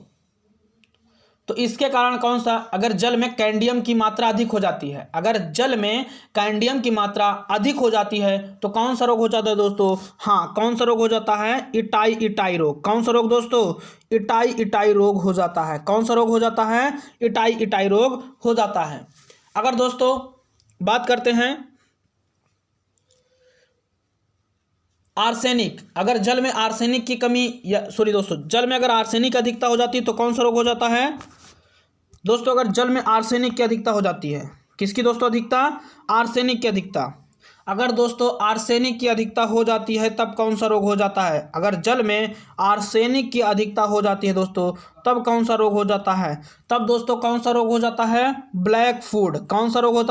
तो इसके कारण कौन सा? अगर जल में कैंडियम की मात्रा अधिक हो जाती है, अगर जल में कैंडियम की मात्रा अधिक हो जाती है तो कौन सा रोग हो जाता है दोस्तों? हाँ, कौन सा रोग हो जाता है? इटाई रोग। कौन सा रोग दोस्तों? इटाई रोग हो जाता है। कौन सा रोग हो जाता है? इटाई रोग हो जाता है। अगर दोस्तों बात करते हैं आर्सेनिक, अगर जल में आर्सेनिक की कमी दोस्तों जल में अगर आर्सेनिक अधिकता हो जाती है तो कौन सा रोग हो जाता है दोस्तों? अगर जल में आर्सेनिक की अधिकता हो जाती है, किसकी दोस्तों अधिकता? आर्सेनिक की अधिकता। अगर दोस्तों आर्सेनिक की अधिकता हो जाती है तब कौन सा रोग हो जाता है? अगर जल में आर्सेनिक की अधिकता हो जाती है दोस्तों तब कौन सा रोग हो जाता है? तब दोस्तों कौन सा रोग हो जाता है? Black food. कौन सा रोग हो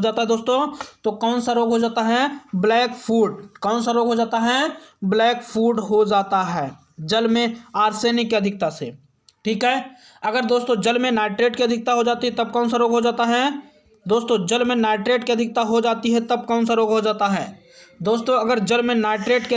जाता है दोस्तों? तो कौन सा रोग हो जाता है? Black food. कौन सा रोग हो जाता है? ब्लैक फूड हो जाता है जल में आर्सेनिक की अधिकता से। ठीक है। अगर दोस्तों जल में नाइट्रेट की अधिकता हो जाती है तब कौन सा रोग हो जाता है? दोस्तों जल में नाइट्रेट की अधिकता हो जाती है तब कौन सा रोग हो जाता है? दोस्तों अगर जल में नाइट्रेट की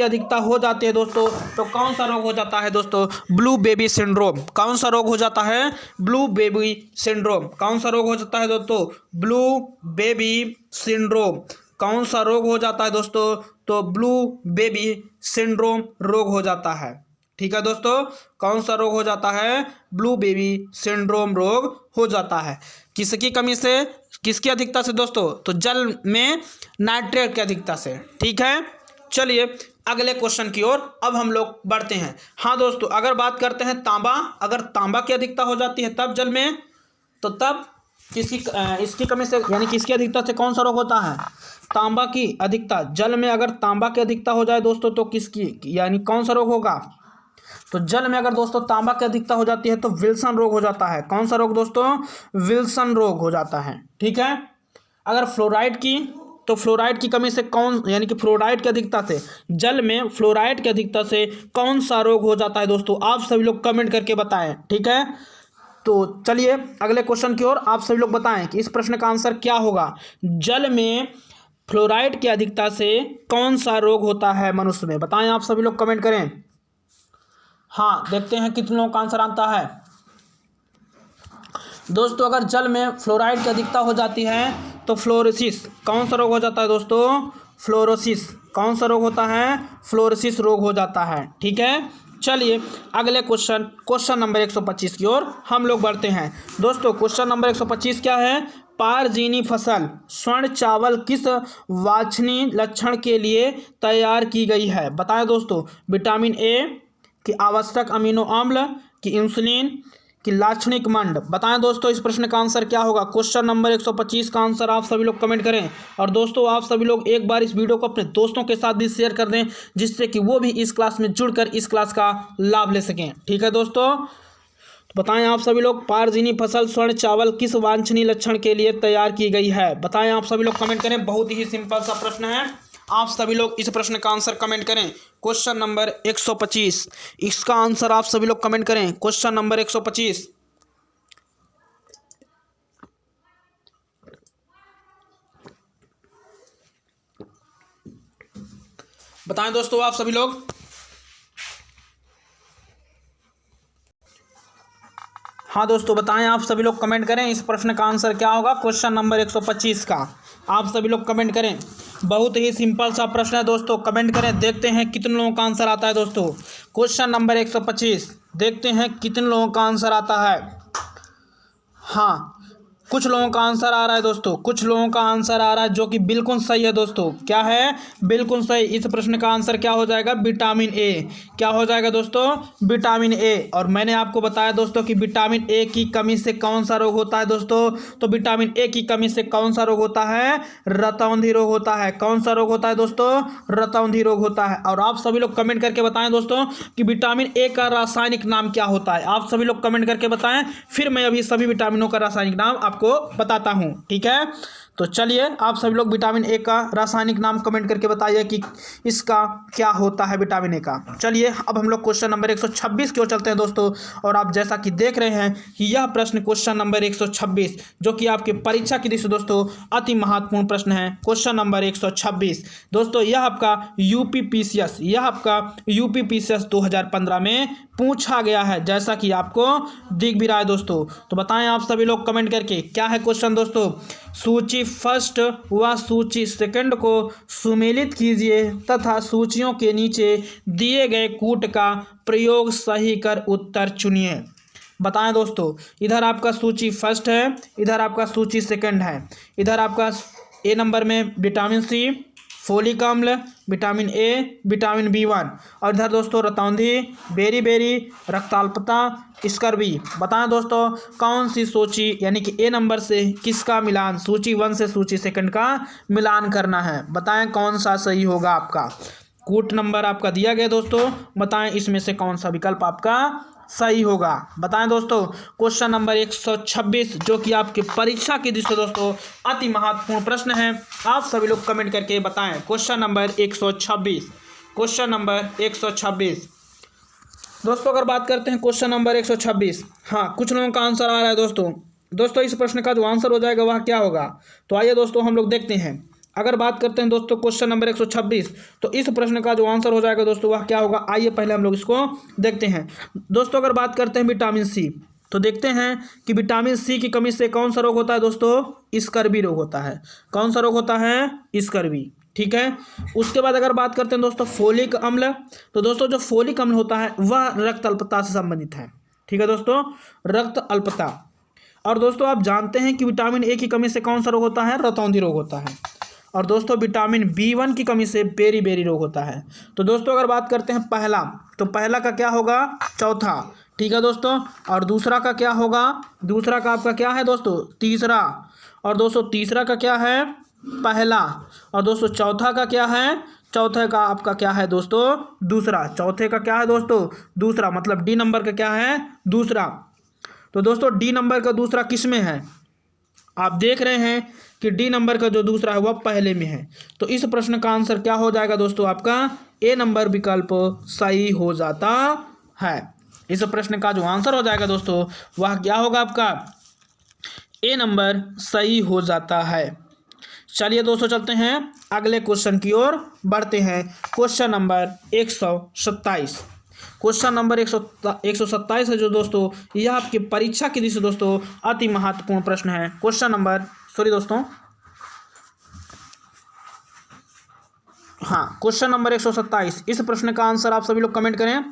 अधिकता हो जाती है दोस्तों तो कौन सा रोग हो जाता है दोस्तों? Blue baby syndrome. कौन सा रोग हो जाता है? Blue baby syndrome. कौन सा रोग हो जाता है दोस्तों? Blue baby syndrome. कौन सा रोग हो जाता है दोस्तों? तो ब्लू बेबी सिंड्रोम रोग हो जाता है। ठीक है दोस्तों, कौन सा रोग हो जाता है? ब्लू बेबी सिंड्रोम रोग हो जाता है। किसकी कमी से, किसकी अधिकता से दोस्तों? तो जल में नाइट्रेट की अधिकता से। ठीक है, चलिए अगले क्वेश्चन की ओर अब हम लोग बढ़ते हैं। हाँ दोस्तों, अगर बात करते हैं तांबा, अगर तांबा की अधिकता हो जाती है तब जल में, तो तब इसकी कमी से यानी किसकी अधिकता से कौन सा रोग होता है? तांबा की अधिकता। जल में अगर तांबा की अधिकता हो जाए दोस्तों तो किसकी यानी कौन सा रोग होगा? तो जल में अगर दोस्तों तांबा की अधिकता हो जाती है तो विल्सन रोग हो जाता है। कौन सा रोग दोस्तों? विल्सन रोग हो जाता है। ठीक है, अगर फ्लोराइड की, तो फ्लोराइड की कमी से कौन यानी कि फ्लोराइड की अधिकता से, जल में फ्लोराइड की अधिकता से कौन सा रोग हो जाता है दोस्तों? आप सभी लोग कमेंट करके बताएं। ठीक है, तो चलिए अगले क्वेश्चन की ओर आप सभी लोग बताएं कि इस प्रश्न का आंसर क्या होगा। जल में फ्लोराइड की अधिकता से कौन सा रोग होता है मनुष्य में? बताएं, आप सभी लोग कमेंट करें। हाँ, देखते हैं कितने लोगों का आंसर आता है। दोस्तों अगर जल में फ्लोराइड की अधिकता हो जाती है तो फ्लोरोसिस। कौन सा रोग हो जाता है दोस्तों? फ्लोरोसिस। कौन सा रोग होता है? फ्लोरोसिस रोग हो जाता है। ठीक है, चलिए अगले क्वेश्चन नंबर 125 की ओर हम लोग बढ़ते हैं। दोस्तों क्वेश्चन नंबर 125 क्या है? पारजीनी फसल स्वर्ण चावल किस वांछनीय लक्षण के लिए तैयार की गई है? बताएं दोस्तों। विटामिन ए, कि आवश्यक अमीनो अम्ल, कि इंसुलिन, कि लाक्षणिक मंड। बताएं दोस्तों इस प्रश्न का आंसर क्या होगा? क्वेश्चन नंबर 125 का आंसर आप सभी लोग कमेंट करें। और दोस्तों आप सभी लोग एक बार इस वीडियो को अपने दोस्तों के साथ भी शेयर कर दें जिससे कि वो भी इस क्लास में जुड़कर इस क्लास का लाभ ले सकें। ठीक है दोस्तों, तो बताएं आप सभी लोग, पारजीनी फसल स्वर्ण चावल किस वांछनीय लक्षण के लिए तैयार की गई है? बताएं आप सभी लोग कमेंट करें। बहुत ही सिंपल सा प्रश्न है, आप सभी लोग इस प्रश्न का आंसर कमेंट करें। क्वेश्चन नंबर 125, इसका आंसर आप सभी लोग कमेंट करें। Question number 125। बताएं दोस्तों आप सभी लोग। हाँ दोस्तों बताएं, आप सभी लोग कमेंट करें इस प्रश्न का आंसर क्या होगा क्वेश्चन नंबर 125 का। आप सभी लोग कमेंट करें। बहुत ही सिंपल सा प्रश्न है दोस्तों, कमेंट करें। देखते हैं कितने लोगों का आंसर आता है दोस्तों। क्वेश्चन नंबर 125, देखते हैं कितने लोगों का आंसर आता है। हाँ, कुछ लोगों का आंसर आ रहा है दोस्तों, कुछ लोगों का आंसर आ रहा है जो कि बिल्कुल सही है दोस्तों। क्या है? बिल्कुल सही। इस प्रश्न का आंसर क्या हो जाएगा? Vitamin A. क्या हो जाएगा दोस्तों? विटामिन ए। और मैंने आपको बताया दोस्तों कि विटामिन ए की कमी से कौन सा रोग होता है दोस्तों? तो विटामिन ए की कमी से कौन सा रोग होता है? रतौंधी रोग होता है। कौन सा रोग होता है दोस्तों? रतौंधी रोग होता है। और आप सभी लोग कमेंट करके बताएं दोस्तों कि विटामिन ए का रासायनिक नाम क्या होता है। आप सभी लोग कमेंट करके बताएं, फिर मैं अभी सभी विटामिनों का रासायनिक नाम आपको बताता हूं। ठीक है, तो चलिए आप सभी लोग विटामिन ए का रासायनिक नाम कमेंट करके बताइए कि इसका क्या होता है विटामिन ए का। चलिए अब हम लोग क्वेश्चन नंबर 126 की ओर चलते हैं दोस्तों। और आप जैसा कि देख रहे हैं कि यह प्रश्न क्वेश्चन नंबर 126 जो कि आपके परीक्षा की दृष्टि से दोस्तों अति महत्वपूर्ण प्रश्न है। क्वेश्चन नंबर 126 दोस्तों, यह आपका यूपीपीसीएस 2015 में पूछा गया है, जैसा कि आपको दिख भी रहा है दोस्तों। तो बताएं आप सभी लोग कमेंट करके, क्या है क्वेश्चन दोस्तों? सूची फर्स्ट व सूची सेकंड को सुमेलित कीजिए तथा सूचियों के नीचे दिए गए कूट का प्रयोग सही कर उत्तर चुनिए। बताएं दोस्तों, इधर आपका सूची फर्स्ट है, इधर आपका सूची सेकंड है। इधर आपका ए नंबर में विटामिन सी, फोलिक अम्ल, विटामिन ए, विटामिन B1, और इधर दोस्तों रतौंधी, बेरी, रक्ताल्पता, स्कर्वी। बताएं दोस्तों कौन सी सूची यानी कि ए नंबर से किसका मिलान, सूची 1 से सूची सेकंड का मिलान करना है। बताएं कौन सा सही होगा आपका। कूट नंबर आपका दिया गया दोस्तों, बताएं इसमें से कौन सा विकल्प आपका सही होगा। बताएं दोस्तों क्वेश्चन नंबर 126 जो कि आपकी परीक्षा की दृष्टि से दोस्तों अति महत्वपूर्ण प्रश्न है। आप सभी लोग कमेंट करके बताएं। क्वेश्चन नंबर 126, क्वेश्चन नंबर 126 दोस्तों, अगर बात करते हैं क्वेश्चन नंबर 126, हाँ कुछ लोगों का आंसर आ रहा है दोस्तों। दोस्तों इस प्रश्न का जो आंसर हो जाएगा वह क्या होगा? तो आइए दोस्तों हम लोग देखते हैं। अगर बात करते हैं दोस्तों क्वेश्चन नंबर 126, तो इस प्रश्न का जो आंसर हो जाएगा दोस्तों वह क्या होगा? आइए पहले हम लोग इसको देखते हैं। दोस्तों अगर बात करते हैं विटामिन सी, तो देखते हैं कि विटामिन सी की कमी से कौन सा रोग होता है दोस्तों? स्कर्वी रोग होता है। कौन सा रोग होता है? स्कर्वी। ठीक है। उसके बाद अगर बात करते हैं दोस्तों फोलिक अम्ल, तो दोस्तों जो फोलिक अम्ल होता है वह रक्त अल्पता से संबंधित है। ठीक है दोस्तों, रक्त अल्पता। और दोस्तों आप जानते हैं कि विटामिन ए की कमी से कौन सा रोग होता है? रतौंधी रोग होता है। और दोस्तों विटामिन बी1 की कमी से बेरी बेरी रोग होता है। तो दोस्तों अगर बात करते हैं पहला, तो पहला का क्या होगा? चौथा। ठीक है दोस्तों। और दूसरा का क्या होगा? दूसरा का आपका क्या है दोस्तों? तीसरा। और दोस्तों तीसरा का क्या है? पहला। और दोस्तों चौथा का क्या है? चौथे का आपका क्या है दोस्तों? दूसरा। चौथे का क्या है दोस्तों? दूसरा। मतलब डी नंबर का क्या है? दूसरा। तो दोस्तों डी नंबर का दूसरा किस में है? आप देख रहे हैं कि डी नंबर का जो दूसरा है वह पहले में है। तो इस प्रश्न का आंसर क्या हो जाएगा दोस्तों? आपका ए नंबर विकल्प सही हो जाता है। इस प्रश्न का जो आंसर हो जाएगा दोस्तों वह क्या होगा? आपका ए नंबर सही हो जाता है। चलिए दोस्तों चलते हैं अगले क्वेश्चन की ओर बढ़ते हैं। Question number 127। क्वेश्चन नंबर 127 है जो दोस्तों यह आपकी परीक्षा की दृष्टि से दोस्तों अति महत्वपूर्ण प्रश्न है। क्वेश्चन नंबर दोस्तों हाँ, क्वेश्चन नंबर 127। इस प्रश्न का आंसर आप सभी लोग कमेंट करें।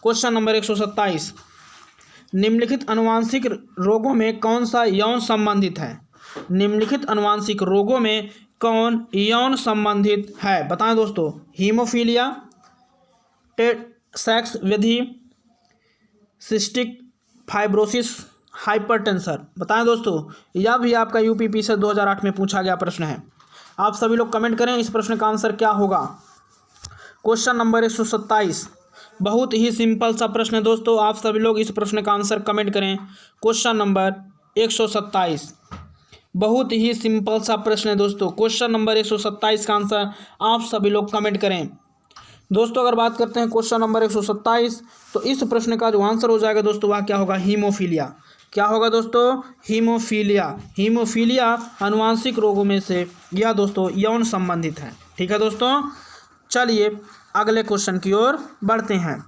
क्वेश्चन नंबर 127, निम्नलिखित अनुवांशिक रोगों में कौन सा यौन संबंधित है? निम्नलिखित अनुवांशिक रोगों में कौन यौन संबंधित है? बताएं दोस्तों। हीमोफीलिया, सेक्स विधि, सिस्टिक फाइब्रोसिस, हाइपरटेंशन। बताएं दोस्तों। यह भी आपका यूपीपी से 2008 में पूछा गया प्रश्न है। आप सभी लोग कमेंट करें इस प्रश्न का आंसर क्या होगा। क्वेश्चन नंबर 127, बहुत ही सिंपल सा प्रश्न है दोस्तों। आप सभी लोग इस प्रश्न का आंसर कमेंट करें। क्वेश्चन नंबर 127, बहुत ही सिंपल सा प्रश्न है दोस्तों। क्वेश्चन नंबर 127 का आंसर आप सभी लोग कमेंट करें। दोस्तों अगर बात करते हैं क्वेश्चन नंबर 127, तो इस प्रश्न का जो आंसर हो जाएगा दोस्तों वह क्या होगा? हीमोफीलिया। क्या होगा दोस्तों? हीमोफीलिया। हीमोफीलिया आनुवांशिक रोगों में से यह दोस्तों यौन संबंधित है। ठीक है दोस्तों। चलिए अगले क्वेश्चन की ओर बढ़ते हैं।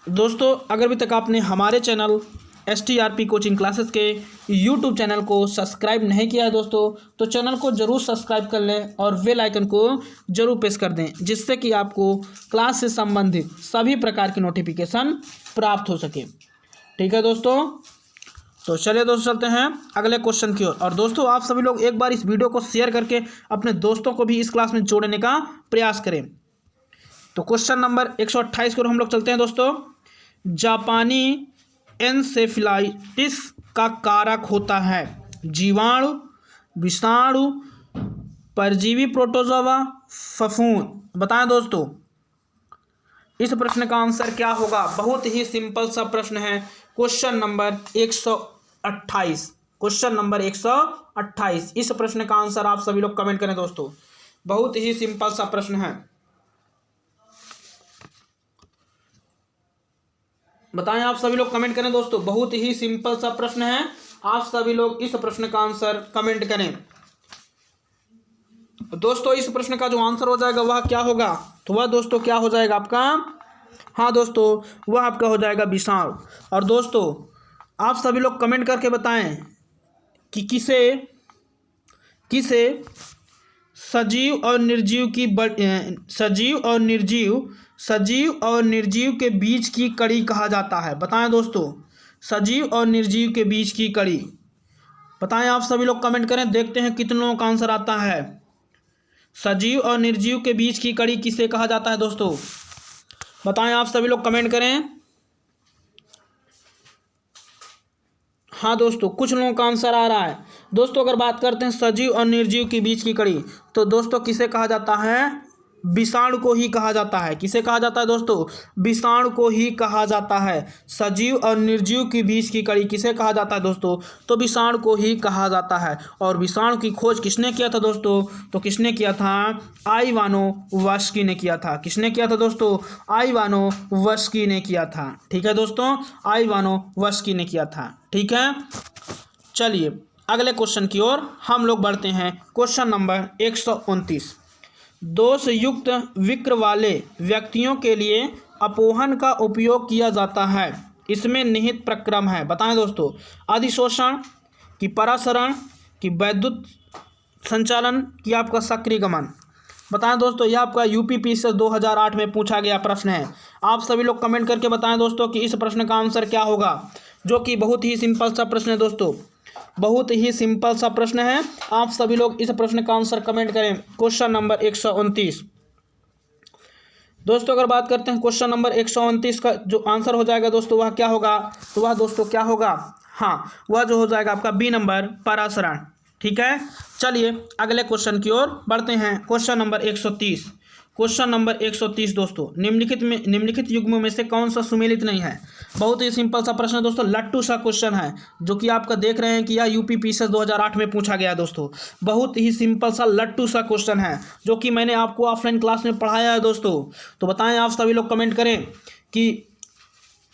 दोस्तों अगर अभी तक आपने हमारे चैनल STRP कोचिंग क्लासेस के YouTube चैनल को सब्सक्राइब नहीं किया है दोस्तों, तो चैनल को ज़रूर सब्सक्राइब कर लें और बेल आइकन को ज़रूर प्रेस कर दें, जिससे कि आपको क्लास से संबंधित सभी प्रकार की नोटिफिकेशन प्राप्त हो सके। ठीक है दोस्तों। तो चलिए दोस्तों चलते हैं अगले क्वेश्चन की ओर। और दोस्तों आप सभी लोग एक बार इस वीडियो को शेयर करके अपने दोस्तों को भी इस क्लास में जोड़ने का प्रयास करें। तो क्वेश्चन नंबर 128 की ओर हम लोग चलते हैं दोस्तों। जापानी एन्सेफेलाइटिस का कारक होता है जीवाणु, विषाणु, परजीवी, प्रोटोजोआ, फफूंद। बताएं दोस्तों इस प्रश्न का आंसर क्या होगा? बहुत ही सिंपल सा प्रश्न है। Question number 128। क्वेश्चन नंबर 128, इस प्रश्न का आंसर आप सभी लोग कमेंट करें दोस्तों। बहुत ही सिंपल सा प्रश्न है। बताएं आप सभी लोग कमेंट करें दोस्तों। बहुत ही सिंपल सा प्रश्न है। आप सभी लोग इस प्रश्न का आंसर कमेंट करें। दोस्तों इस प्रश्न का जो आंसर हो जाएगा वह क्या होगा? तो वह दोस्तों क्या हो जाएगा आपका? हाँ दोस्तों, वह आपका हो जाएगा विषाणु। और दोस्तों आप सभी लोग कमेंट करके बताएं कि किसे सजीव और निर्जीव के बीच की कड़ी कहा जाता है। बताएं दोस्तों। सजीव और निर्जीव के बीच की कड़ी। बताएं आप सभी लोग कमेंट करें, देखते हैं कितने लोगों का आंसर आता है। सजीव और निर्जीव के बीच की कड़ी किसे कहा जाता है दोस्तों? बताएं आप सभी लोग कमेंट करें। हाँ दोस्तों, कुछ लोगों का आंसर आ रहा है। दोस्तों अगर बात करते हैं सजीव और निर्जीव के बीच की कड़ी, तो दोस्तों किसे कहा जाता है? विषाणु को ही कहा जाता है। किसे कहा जाता है दोस्तों? विषाणु को ही कहा जाता है। सजीव और निर्जीव के बीच की कड़ी किसे कहा जाता है दोस्तों? तो विषाणु को ही कहा जाता है। और विषाणु की खोज किसने किया था दोस्तों? तो किसने किया था? आइवानोवस्की ने किया था। किसने किया था दोस्तों? आइवानोवस्की ने किया था। ठीक है दोस्तों, आइवानोवस्की ने किया था। ठीक है, चलिए अगले क्वेश्चन की ओर हम लोग बढ़ते हैं। Question number 129। दोषयुक्त विक्र वाले व्यक्तियों के लिए अपोहन का उपयोग किया जाता है। इसमें निहित प्रक्रम है। बताएं दोस्तों, अधिशोषण कि परासरण कि वैद्युत संचालन कि आपका सक्रिय गमन। बताएं दोस्तों, यह आपका यूपीपीसीएस 2008 में पूछा गया प्रश्न है। आप सभी लोग कमेंट करके बताएं दोस्तों कि इस प्रश्न का आंसर क्या होगा, जो कि बहुत ही सिंपल सा प्रश्न है दोस्तों, बहुत ही सिंपल सा प्रश्न है। आप सभी लोग इस प्रश्न का आंसर कमेंट करें। क्वेश्चन नंबर 129 दोस्तों, अगर बात करते हैं क्वेश्चन नंबर 129 का जो आंसर हो जाएगा दोस्तों, वह क्या होगा? तो वह दोस्तों क्या होगा? हाँ, वह जो हो जाएगा आपका बी नंबर, परासरण। ठीक है, चलिए अगले क्वेश्चन की ओर बढ़ते हैं। Question number 130। क्वेश्चन नंबर 130 दोस्तों, निम्नलिखित युग्मों में से कौन सा सुमेलित नहीं है? बहुत ही सिंपल सा प्रश्न है दोस्तों, लट्टू सा क्वेश्चन है, जो कि आपका देख रहे हैं कि यह यूपीपीसीएस 2008 में पूछा गया है दोस्तों। बहुत ही सिंपल सा लट्टू सा क्वेश्चन है, जो कि मैंने आपको ऑफलाइन क्लास में पढ़ाया है दोस्तों। तो बताएं आप सभी लोग कमेंट करें कि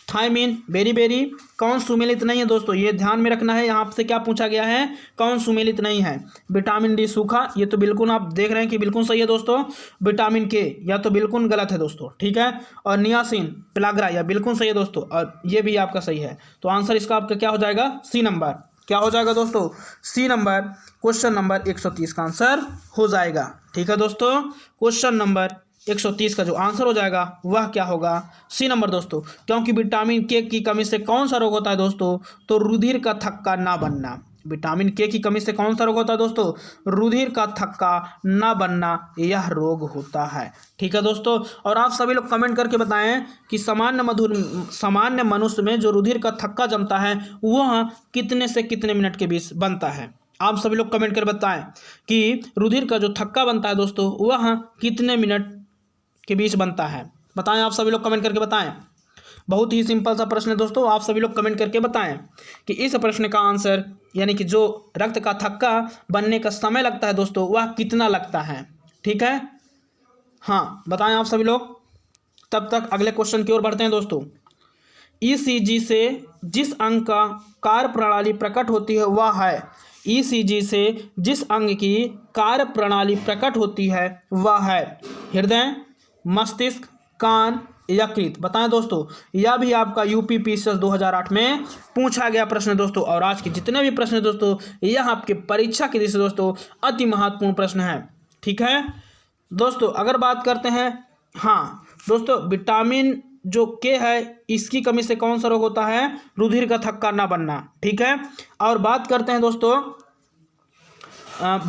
थायमीन, बेरी कौन सुमेलित नहीं है दोस्तों? ये ध्यान में रखना है, यहाँ से क्या पूछा गया है, कौन सुमेलित नहीं है? विटामिन डी सूखा, ये तो बिल्कुल आप देख रहे हैं कि बिल्कुल सही है दोस्तों। विटामिन के, या तो बिल्कुल गलत है दोस्तों। ठीक है, और नियासिन, प्लाग्रा, यह बिल्कुल सही है दोस्तों, और ये भी आपका सही है। तो आंसर इसका आपका क्या हो जाएगा? C number. क्या हो जाएगा दोस्तों? C number. क्वेश्चन नंबर 130 का आंसर हो जाएगा। ठीक है दोस्तों, क्वेश्चन नंबर 130 का जो आंसर हो जाएगा वह क्या होगा? सी नंबर दोस्तों, क्योंकि विटामिन के की कमी से कौन सा रोग होता है दोस्तों? तो रुधिर का थक्का ना बनना। विटामिन के की कमी से कौन सा रोग होता है दोस्तों? रुधिर का थक्का ना बनना, यह रोग होता है। ठीक है दोस्तों, और आप सभी लोग कमेंट करके बताएं कि सामान्य मनुष्य में जो रुधिर का थक्का जमता है वह कितने से कितने मिनट के बीच बनता है? आप सभी लोग कमेंट कर बताएं कि रुधिर का जो थक्का बनता है दोस्तों वह कितने मिनट के बीच बनता है। बताएं आप सभी लोग कमेंट करके बताएं। बहुत ही सिंपल सा प्रश्न है दोस्तों, आप सभी लोग कमेंट करके बताएं कि इस प्रश्न का आंसर, यानी कि जो रक्त का थक्का बनने का समय लगता है दोस्तों वह कितना लगता है। ठीक है, हाँ बताएं आप सभी लोग। तब तक अगले क्वेश्चन की ओर बढ़ते हैं दोस्तों। ईसीजी से जिस अंग का कार्य प्रणाली प्रकट होती है वह है। ईसीजी से जिस अंग की कार्य प्रणाली प्रकट होती है वह है हृदय, मस्तिष्क, कान, यकृत। बताएं दोस्तों, यह भी आपका यूपीपीसीएस 2008 में पूछा गया प्रश्न है दोस्तों। और आज के जितने भी प्रश्न है दोस्तों, यह आपके परीक्षा के दृष्टि से दोस्तों अति महत्वपूर्ण प्रश्न है। ठीक है दोस्तों, अगर बात करते हैं, हाँ दोस्तों, विटामिन जो के है इसकी कमी से कौन सा रोग होता है? रुधिर का थक्का ना बनना। ठीक है, और बात करते हैं दोस्तों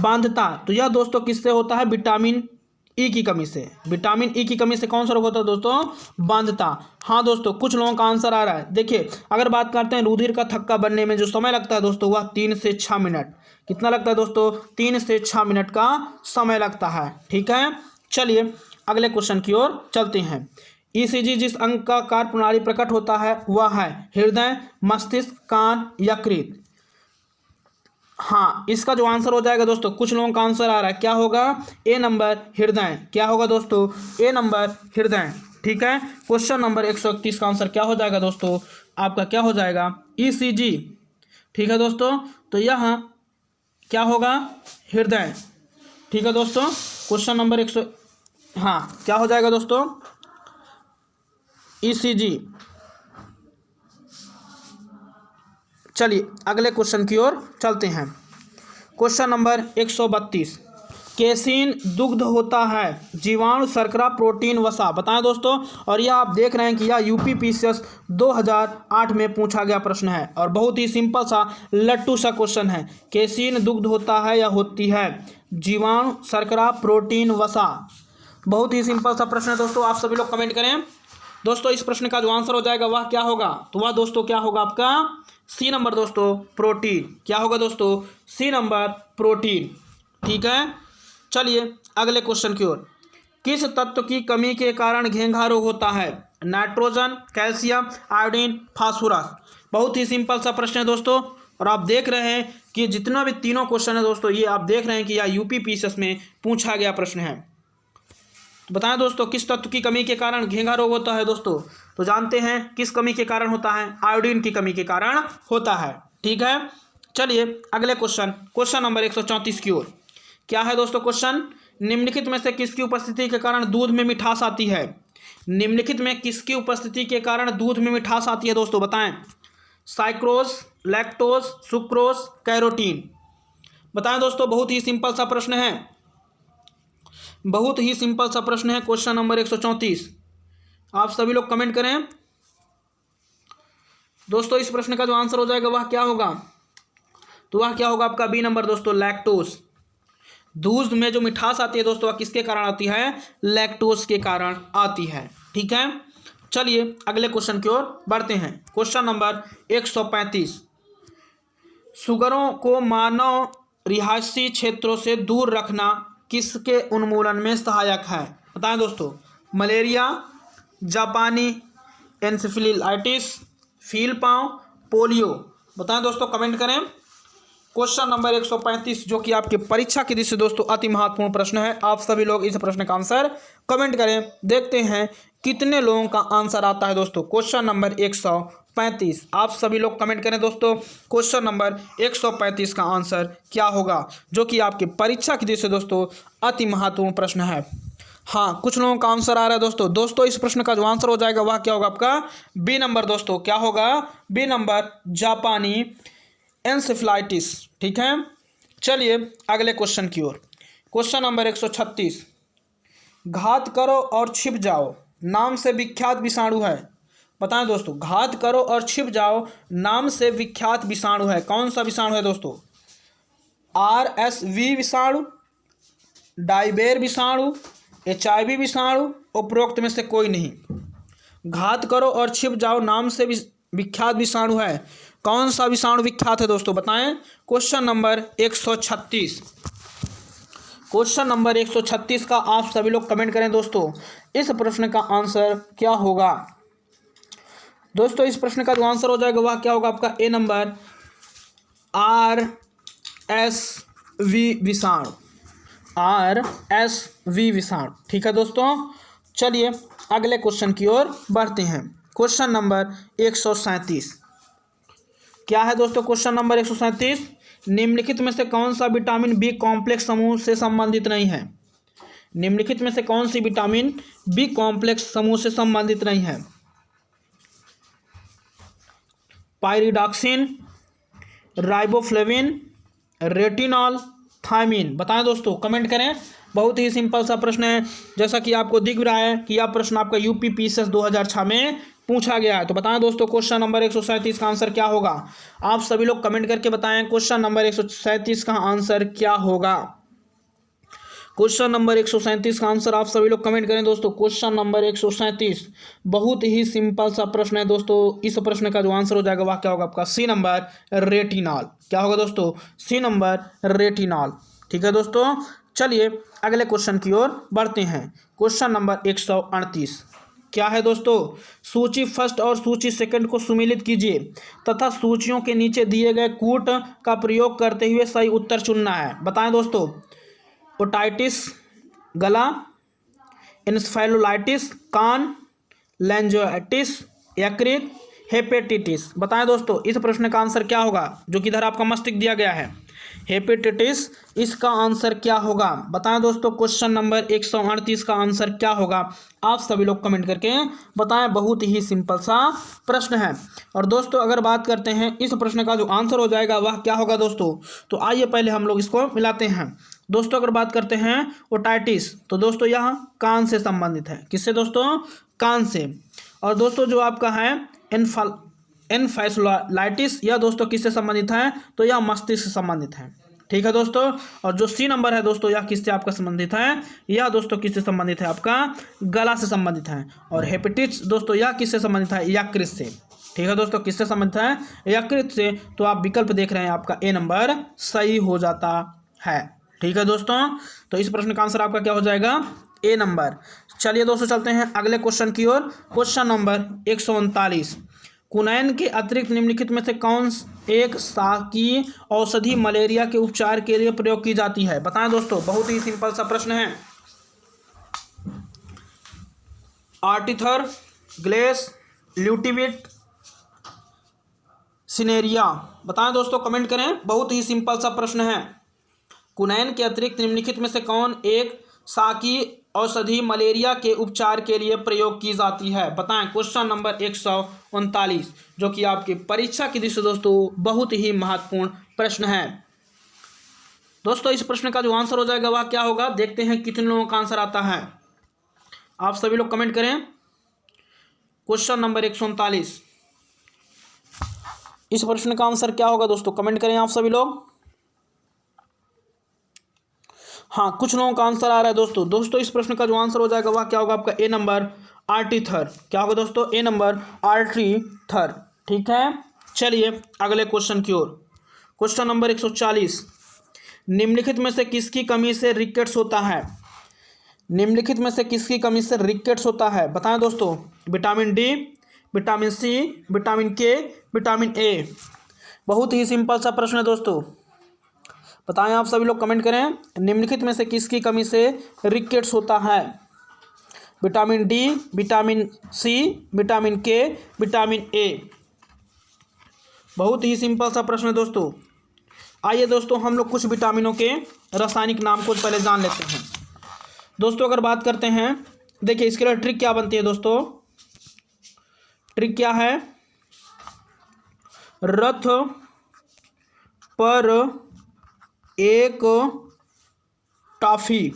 बांधता, तो यह दोस्तों किससे होता है? विटामिन ई की कमी से। विटामिन ई की कमी से कौन सा रोग होता है दोस्तों? बांधता। हाँ दोस्तों, कुछ लोगों का आंसर आ रहा है। देखिए, अगर बात करते हैं रुधिर का थक्का बनने में जो समय लगता है दोस्तों वह 3 से 6 मिनट। कितना लगता है दोस्तों? 3 से 6 मिनट का समय लगता है। ठीक है, चलिए अगले क्वेश्चन की ओर चलते हैं। ईसीजी जिस अंग का कार्य प्रणाली प्रकट होता है वह है हृदय, मस्तिष्क, कान, यकृत। हाँ, इसका जो आंसर हो जाएगा दोस्तों, कुछ लोगों का आंसर आ रहा है, क्या होगा? ए नंबर, हृदय। क्या होगा दोस्तों? ए नंबर, हृदय। ठीक है, क्वेश्चन नंबर 131 का आंसर क्या हो जाएगा दोस्तों? आपका क्या हो जाएगा? ईसीजी। ठीक है दोस्तों, तो यह क्या होगा? हृदय। ठीक है दोस्तों, क्वेश्चन नंबर 100, हाँ क्या हो जाएगा दोस्तों? ईसीजी। चलिए अगले क्वेश्चन की ओर चलते हैं। Question number 132। केसीन दुग्ध होता है, जीवाणु, शर्करा, प्रोटीन, वसा। बताएं दोस्तों, और यह आप देख रहे हैं कि यह यूपीपीसीएस 2008 में पूछा गया प्रश्न है, और बहुत ही सिंपल सा लट्टू सा क्वेश्चन है। केसीन दुग्ध होता है या होती है? जीवाणु, शर्करा, प्रोटीन, वसा। बहुत ही सिंपल सा प्रश्न है दोस्तों, आप सभी लोग कमेंट करें दोस्तों। इस प्रश्न का जो आंसर हो जाएगा वह क्या होगा? तो वह दोस्तों क्या होगा आपका? सी नंबर दोस्तों, प्रोटीन। क्या होगा दोस्तों? C number, protein. ठीक है, चलिए अगले क्वेश्चन की ओर। किस तत्व की कमी के कारण घेंघा रोग होता है? Nitrogen, calcium, iodine, phosphorus. बहुत ही सिंपल सा प्रश्न है दोस्तों, और आप देख रहे हैं कि जितना भी तीनों क्वेश्चन है दोस्तों, ये आप देख रहे हैं कि यह यूपी पीसीएस में पूछा गया प्रश्न है। तो बताएं दोस्तों, किस तत्व की कमी के कारण घेंघा रोग होता है दोस्तों? तो जानते हैं किस कमी के कारण होता है? आयोडीन की कमी के कारण होता है। ठीक है, चलिए अगले क्वेश्चन नंबर 134 की ओर। क्या है दोस्तों क्वेश्चन? निम्नलिखित में से किसकी उपस्थिति के कारण दूध में मिठास आती है? निम्नलिखित में किसकी उपस्थिति के कारण दूध में मिठास आती है दोस्तों, बताएं। साइक्रोज, लैक्टोज, सुक्रोज, कैरोटीन। बताएं दोस्तों, बहुत ही सिंपल सा प्रश्न है, बहुत ही सिंपल सा प्रश्न है। क्वेश्चन नंबर 134, आप सभी लोग कमेंट करें दोस्तों। इस प्रश्न का जो आंसर हो जाएगा वह क्या होगा? तो वह क्या होगा आपका बी नंबर दोस्तों, लैक्टोज। दूध में जो मिठास आती है दोस्तों, वह किसके कारण आती है? लैक्टोज के कारण आती है। ठीक है, चलिए अगले क्वेश्चन की ओर बढ़ते हैं। क्वेश्चन नंबर 135, सुगरों को मानव रिहायशी क्षेत्रों से दूर रखना किसके उन्मूलन में सहायक है? बताएं दोस्तों। मलेरिया, जापानी एन्सेफेलाइटिस, फील पाँव, पोलियो। बताएं दोस्तों, कमेंट करें। क्वेश्चन नंबर 135 जो कि आपकी परीक्षा की दृष्टि से दोस्तों अति महत्वपूर्ण प्रश्न है। आप सभी लोग इस प्रश्न का आंसर कमेंट करें, देखते हैं कितने लोगों का आंसर आता है दोस्तों। क्वेश्चन नंबर 135, आप सभी लोग कमेंट करें दोस्तों। क्वेश्चन नंबर 135 का आंसर क्या होगा, जो कि आपकी परीक्षा की दृष्टि से दोस्तों अति महत्वपूर्ण प्रश्न है। हाँ, कुछ लोगों का आंसर आ रहा है दोस्तों। इस प्रश्न का जो आंसर हो जाएगा वह क्या होगा आपका? बी नंबर दोस्तों। क्या होगा? बी नंबर, जापानी एन्सेफेलाइटिस। ठीक है, चलिए अगले क्वेश्चन की ओर। क्वेश्चन नंबर 136, घात करो और छिप जाओ नाम से विख्यात विषाणु है। बताएं दोस्तों, घात करो और छिप जाओ नाम से विख्यात विषाणु है। कौन सा विषाणु है दोस्तों? RSV विषाणु, डायबेर विषाणु, HIV विषाणु, उपरोक्त में से कोई नहीं। घात करो और छिप जाओ नाम से विख्यात विषाणु है। कौन सा विषाणु विख्यात है दोस्तों, बताएं। क्वेश्चन नंबर 136, क्वेश्चन नंबर 136 का आप सभी लोग कमेंट करें दोस्तों। इस प्रश्न का आंसर क्या होगा दोस्तों? इस प्रश्न का जो आंसर हो जाएगा वह क्या होगा आपका? ए नंबर, RSV विषाणु, RSV विषाणु। ठीक है दोस्तों, चलिए अगले क्वेश्चन की ओर बढ़ते हैं। क्वेश्चन नंबर 137, क्या है दोस्तों? क्वेश्चन नंबर 137, निम्नलिखित में से कौन सा विटामिन बी कॉम्प्लेक्स समूह से संबंधित नहीं है? निम्नलिखित में से कौन सी विटामिन बी कॉम्प्लेक्स समूह से संबंधित नहीं है? Pyridoxine, riboflavin, retinol, thiamine. बताएं दोस्तों, कमेंट करें। बहुत ही सिंपल सा प्रश्न है, जैसा कि आपको दिख रहा है कि यह प्रश्न आपका यूपी पीसीएस 2006 में पूछा गया है। तो बताएं दोस्तों, क्वेश्चन नंबर 137 का आंसर क्या होगा? आप सभी लोग कमेंट करके बताएं क्वेश्चन नंबर 137 का आंसर क्या होगा। क्वेश्चन नंबर 137 का आंसर आप सभी लोग कमेंट करें दोस्तों। क्वेश्चन नंबर 137 बहुत ही सिंपल सा प्रश्न है दोस्तों। इस प्रश्न का जो आंसर हो जाएगा वह क्या होगा आपका? C number, retinol. क्या होगा दोस्तों? C number, retinol. ठीक है दोस्तों, चलिए अगले क्वेश्चन की ओर बढ़ते हैं। क्वेश्चन नंबर 138, क्या है दोस्तों? सूची फर्स्ट और सूची सेकंड को सुमेलित कीजिए तथा सूचियों के नीचे दिए गए कूट का प्रयोग करते हुए सही उत्तर चुनना है। बताएं दोस्तों। ओटाइटिस गला, इंसेफेलाइटिस कान, लैंजाइटिस यकृत, हेपेटाइटिस। बताएं दोस्तों, इस प्रश्न का आंसर क्या होगा, जो कि इधर आपका मस्तिष्क दिया गया है, हेपेटाइटिस। इसका आंसर क्या होगा? बताएं दोस्तों, क्वेश्चन नंबर 138 का आंसर क्या होगा? आप सभी लोग कमेंट करके बताएं। बहुत ही सिंपल सा प्रश्न है। और दोस्तों अगर बात करते हैं इस प्रश्न का जो आंसर हो जाएगा वह क्या होगा दोस्तों, तो आइए पहले हम लोग इसको मिलाते हैं दोस्तों। अगर बात करते हैं ओटाइटिस, तो दोस्तों यह कान से संबंधित है। किससे दोस्तों? कान से। और दोस्तों जो आपका है एन्सेफेलाइटिस, यह दोस्तों किससे संबंधित है? तो यह मस्तिष्क से संबंधित है। ठीक है दोस्तों। और जो सी नंबर है दोस्तों, यह किससे आपका संबंधित है? यह दोस्तों किससे संबंधित है? आपका गला से संबंधित है। और हेपेटाइटिस दोस्तों यह किससे संबंधित है? यकृत से। ठीक है दोस्तों, किससे संबंधित है? यकृत से। तो आप विकल्प देख रहे हैं, आपका ए नंबर सही हो जाता है। ठीक है दोस्तों, तो इस प्रश्न का आंसर आपका क्या हो जाएगा? ए नंबर। चलिए दोस्तों चलते हैं अगले क्वेश्चन की ओर। क्वेश्चन नंबर 139, कुनैन के अतिरिक्त निम्नलिखित में से कौन एक शासकीय औषधि मलेरिया के उपचार के लिए प्रयोग की जाती है? बताएं दोस्तों, बहुत ही सिंपल सा प्रश्न है। आर्टिथर, ग्लेस, ल्यूटिविट, सिनेरिया। बताएं दोस्तों, कमेंट करें। बहुत ही सिंपल सा प्रश्न है। कुनैन के अतिरिक्त निम्नलिखित में से कौन एक शासकीय औषधि मलेरिया के उपचार के लिए प्रयोग की जाती है? बताएं। क्वेश्चन नंबर 139, जो कि आपकी परीक्षा की दृष्टि से दोस्तों बहुत ही महत्वपूर्ण प्रश्न है। दोस्तों इस प्रश्न का जो आंसर हो जाएगा वह क्या होगा, देखते हैं कितने लोगों का आंसर आता है। आप सभी लोग कमेंट करें। क्वेश्चन नंबर 139, इस प्रश्न का आंसर क्या होगा दोस्तों, कमेंट करें आप सभी लोग। हाँ, कुछ लोगों का आंसर आ रहा है दोस्तों इस प्रश्न का जो आंसर हो जाएगा वह क्या होगा आपका, ए नंबर आर्टिथर। क्या होगा दोस्तों, ए नंबर आर्टिथर। ठीक है, चलिए अगले क्वेश्चन की ओर। क्वेश्चन नंबर 140, निम्नलिखित में से किसकी कमी से रिकेट्स होता है? निम्नलिखित में से किसकी कमी से रिकेट्स होता है? बताएं दोस्तों। Vitamin D, vitamin C, vitamin K, vitamin A. बहुत ही सिंपल सा प्रश्न है दोस्तों, बताएं आप सभी लोग, कमेंट करें। निम्नलिखित में से किसकी कमी से रिकेट्स होता है? Vitamin D, vitamin C, vitamin K, vitamin A. बहुत ही सिंपल सा प्रश्न है दोस्तों। आइए दोस्तों हम लोग कुछ विटामिनों के रासायनिक नाम को पहले जान लेते हैं। दोस्तों अगर बात करते हैं, देखिए इसके लिए ट्रिक क्या बनती है दोस्तों। ट्रिक क्या है, रथ पर एक टॉफी।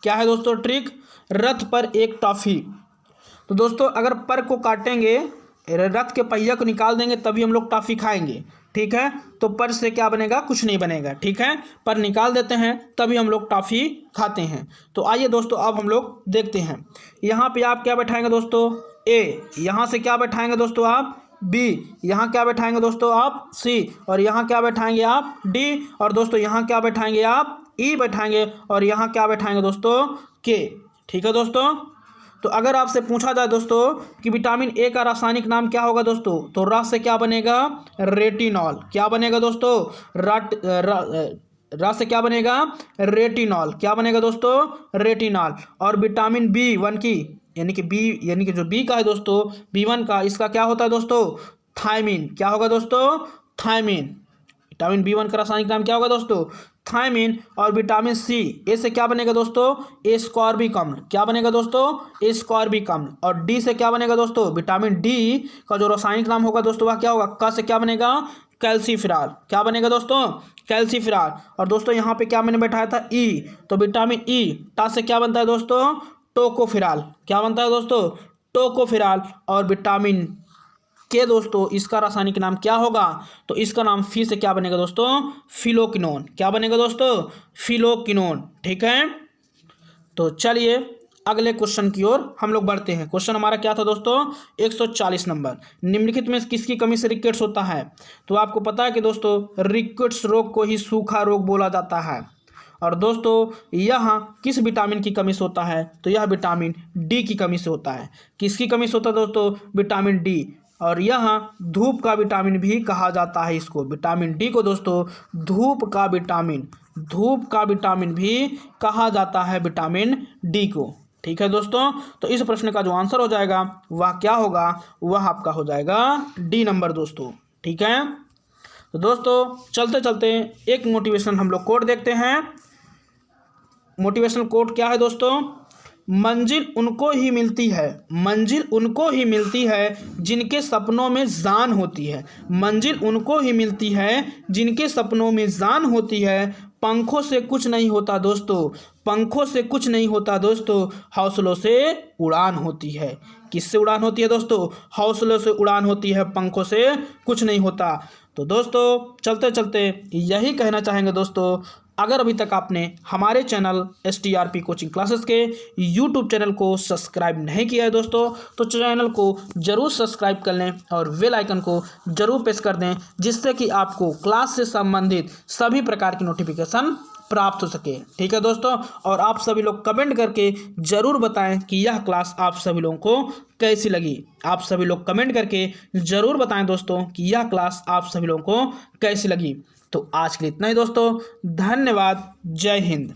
क्या है दोस्तों ट्रिक, रथ पर एक टॉफी। तो दोस्तों अगर पर को काटेंगे, रथ के पहिया को निकाल देंगे तभी हम लोग टॉफी खाएंगे। ठीक है, तो पर से क्या बनेगा, कुछ नहीं बनेगा। ठीक है, पर निकाल देते हैं तभी हम लोग टॉफी खाते हैं। तो आइए दोस्तों अब हम लोग देखते हैं। यहाँ पे आप क्या बैठाएंगे दोस्तों, ए। यहाँ से क्या बैठाएंगे दोस्तों आप, बी। यहाँ क्या बैठाएंगे दोस्तों आप, सी। और यहाँ क्या बैठाएंगे आप, डी। और दोस्तों यहाँ क्या बैठाएंगे आप, ई बैठाएंगे। और यहाँ क्या बैठाएंगे दोस्तों, के। ठीक है दोस्तों, तो अगर आपसे पूछा जाए दोस्तों कि विटामिन ए का रासायनिक नाम क्या होगा दोस्तों, तो र से क्या बनेगा, रेटिनॉल। क्या बनेगा दोस्तों, र से क्या बनेगा, रेटिनॉल। क्या बनेगा दोस्तों, रेटिनॉल। और विटामिन B1 की यानी कि जो बी का है दोस्तों, B1 का, इसका क्या होता है दोस्तों, थायमिन। क्या होगा दोस्तों, थायमिन। विटामिन B1 का रासायनिक नाम क्या होगा दोस्तों, थायमिन। और विटामिन सी, ए से क्या बनेगा दोस्तों, एस्कॉर्बिक अम्ल। क्या बनेगा दोस्तों, एस्कॉर्बिक अम्ल। और डी से क्या बनेगा दोस्तों, विटामिन डी का जो रासायनिक नाम होगा दोस्तों वह क्या होगा, क से क्या बनेगा, कैल्सीफेरॉल। क्या बनेगा दोस्तों, कैल्सीफेरॉल। और दोस्तों यहाँ पे क्या मैंने बैठाया था, ई। तो विटामिन ई, टा से क्या बनता है दोस्तों, टोकोफेरॉल। क्या बनता है दोस्तों, टोकोफेरॉल। और विटामिन के दोस्तों, इसका रासायनिक नाम क्या होगा, तो इसका नाम फी से क्या बनेगा दोस्तों, फिलोक्विनोन। क्या बनेगा दोस्तों, फिलोक्विनोन। ठीक है, तो चलिए अगले क्वेश्चन की ओर हम लोग बढ़ते हैं। क्वेश्चन हमारा क्या था दोस्तों, 140 नंबर। निम्नलिखित में किसकी कमी से रिकेट्स होता है? तो आपको पता है कि दोस्तों रिकेट्स रोग को ही सूखा रोग बोला जाता है। और दोस्तों यह किस विटामिन की कमी से होता है, तो यह विटामिन डी की कमी से होता है। किसकी कमी से होता है दोस्तों, विटामिन डी। और यह धूप का विटामिन भी कहा जाता है इसको। विटामिन डी को दोस्तों धूप का विटामिन भी कहा जाता है, विटामिन डी को। ठीक है दोस्तों, तो इस प्रश्न का जो आंसर हो जाएगा वह क्या होगा, वह आपका हो जाएगा डी नंबर दोस्तों। ठीक है, तो दोस्तों चलते चलते एक मोटिवेशनल हम लोग कोट देखते हैं। मोटिवेशनल कोट क्या है दोस्तों, मंजिल उनको ही मिलती है जिनके सपनों में जान होती है। मंजिल उनको ही मिलती है जिनके सपनों में जान होती है। पंखों से कुछ नहीं होता दोस्तों, हौसलों से उड़ान होती है। किससे उड़ान होती है दोस्तों, हौसलों से उड़ान होती है, पंखों से कुछ नहीं होता। तो दोस्तों चलते चलते यही कहना चाहेंगे दोस्तों, अगर अभी तक आपने हमारे चैनल STRP कोचिंग क्लासेस के YouTube चैनल को सब्सक्राइब नहीं किया है दोस्तों, तो चैनल को ज़रूर सब्सक्राइब कर लें और बेल आइकन को ज़रूर प्रेस कर दें, जिससे कि आपको क्लास से संबंधित सभी प्रकार की नोटिफिकेशन प्राप्त हो सके। ठीक है दोस्तों, और आप सभी लोग कमेंट करके ज़रूर बताएं कि यह क्लास आप सभी लोगों को कैसी लगी। आप सभी लोग कमेंट करके ज़रूर बताएं दोस्तों कि यह क्लास आप सभी लोगों को कैसी लगी। तो आज के लिए इतना ही दोस्तों, धन्यवाद, जय हिंद।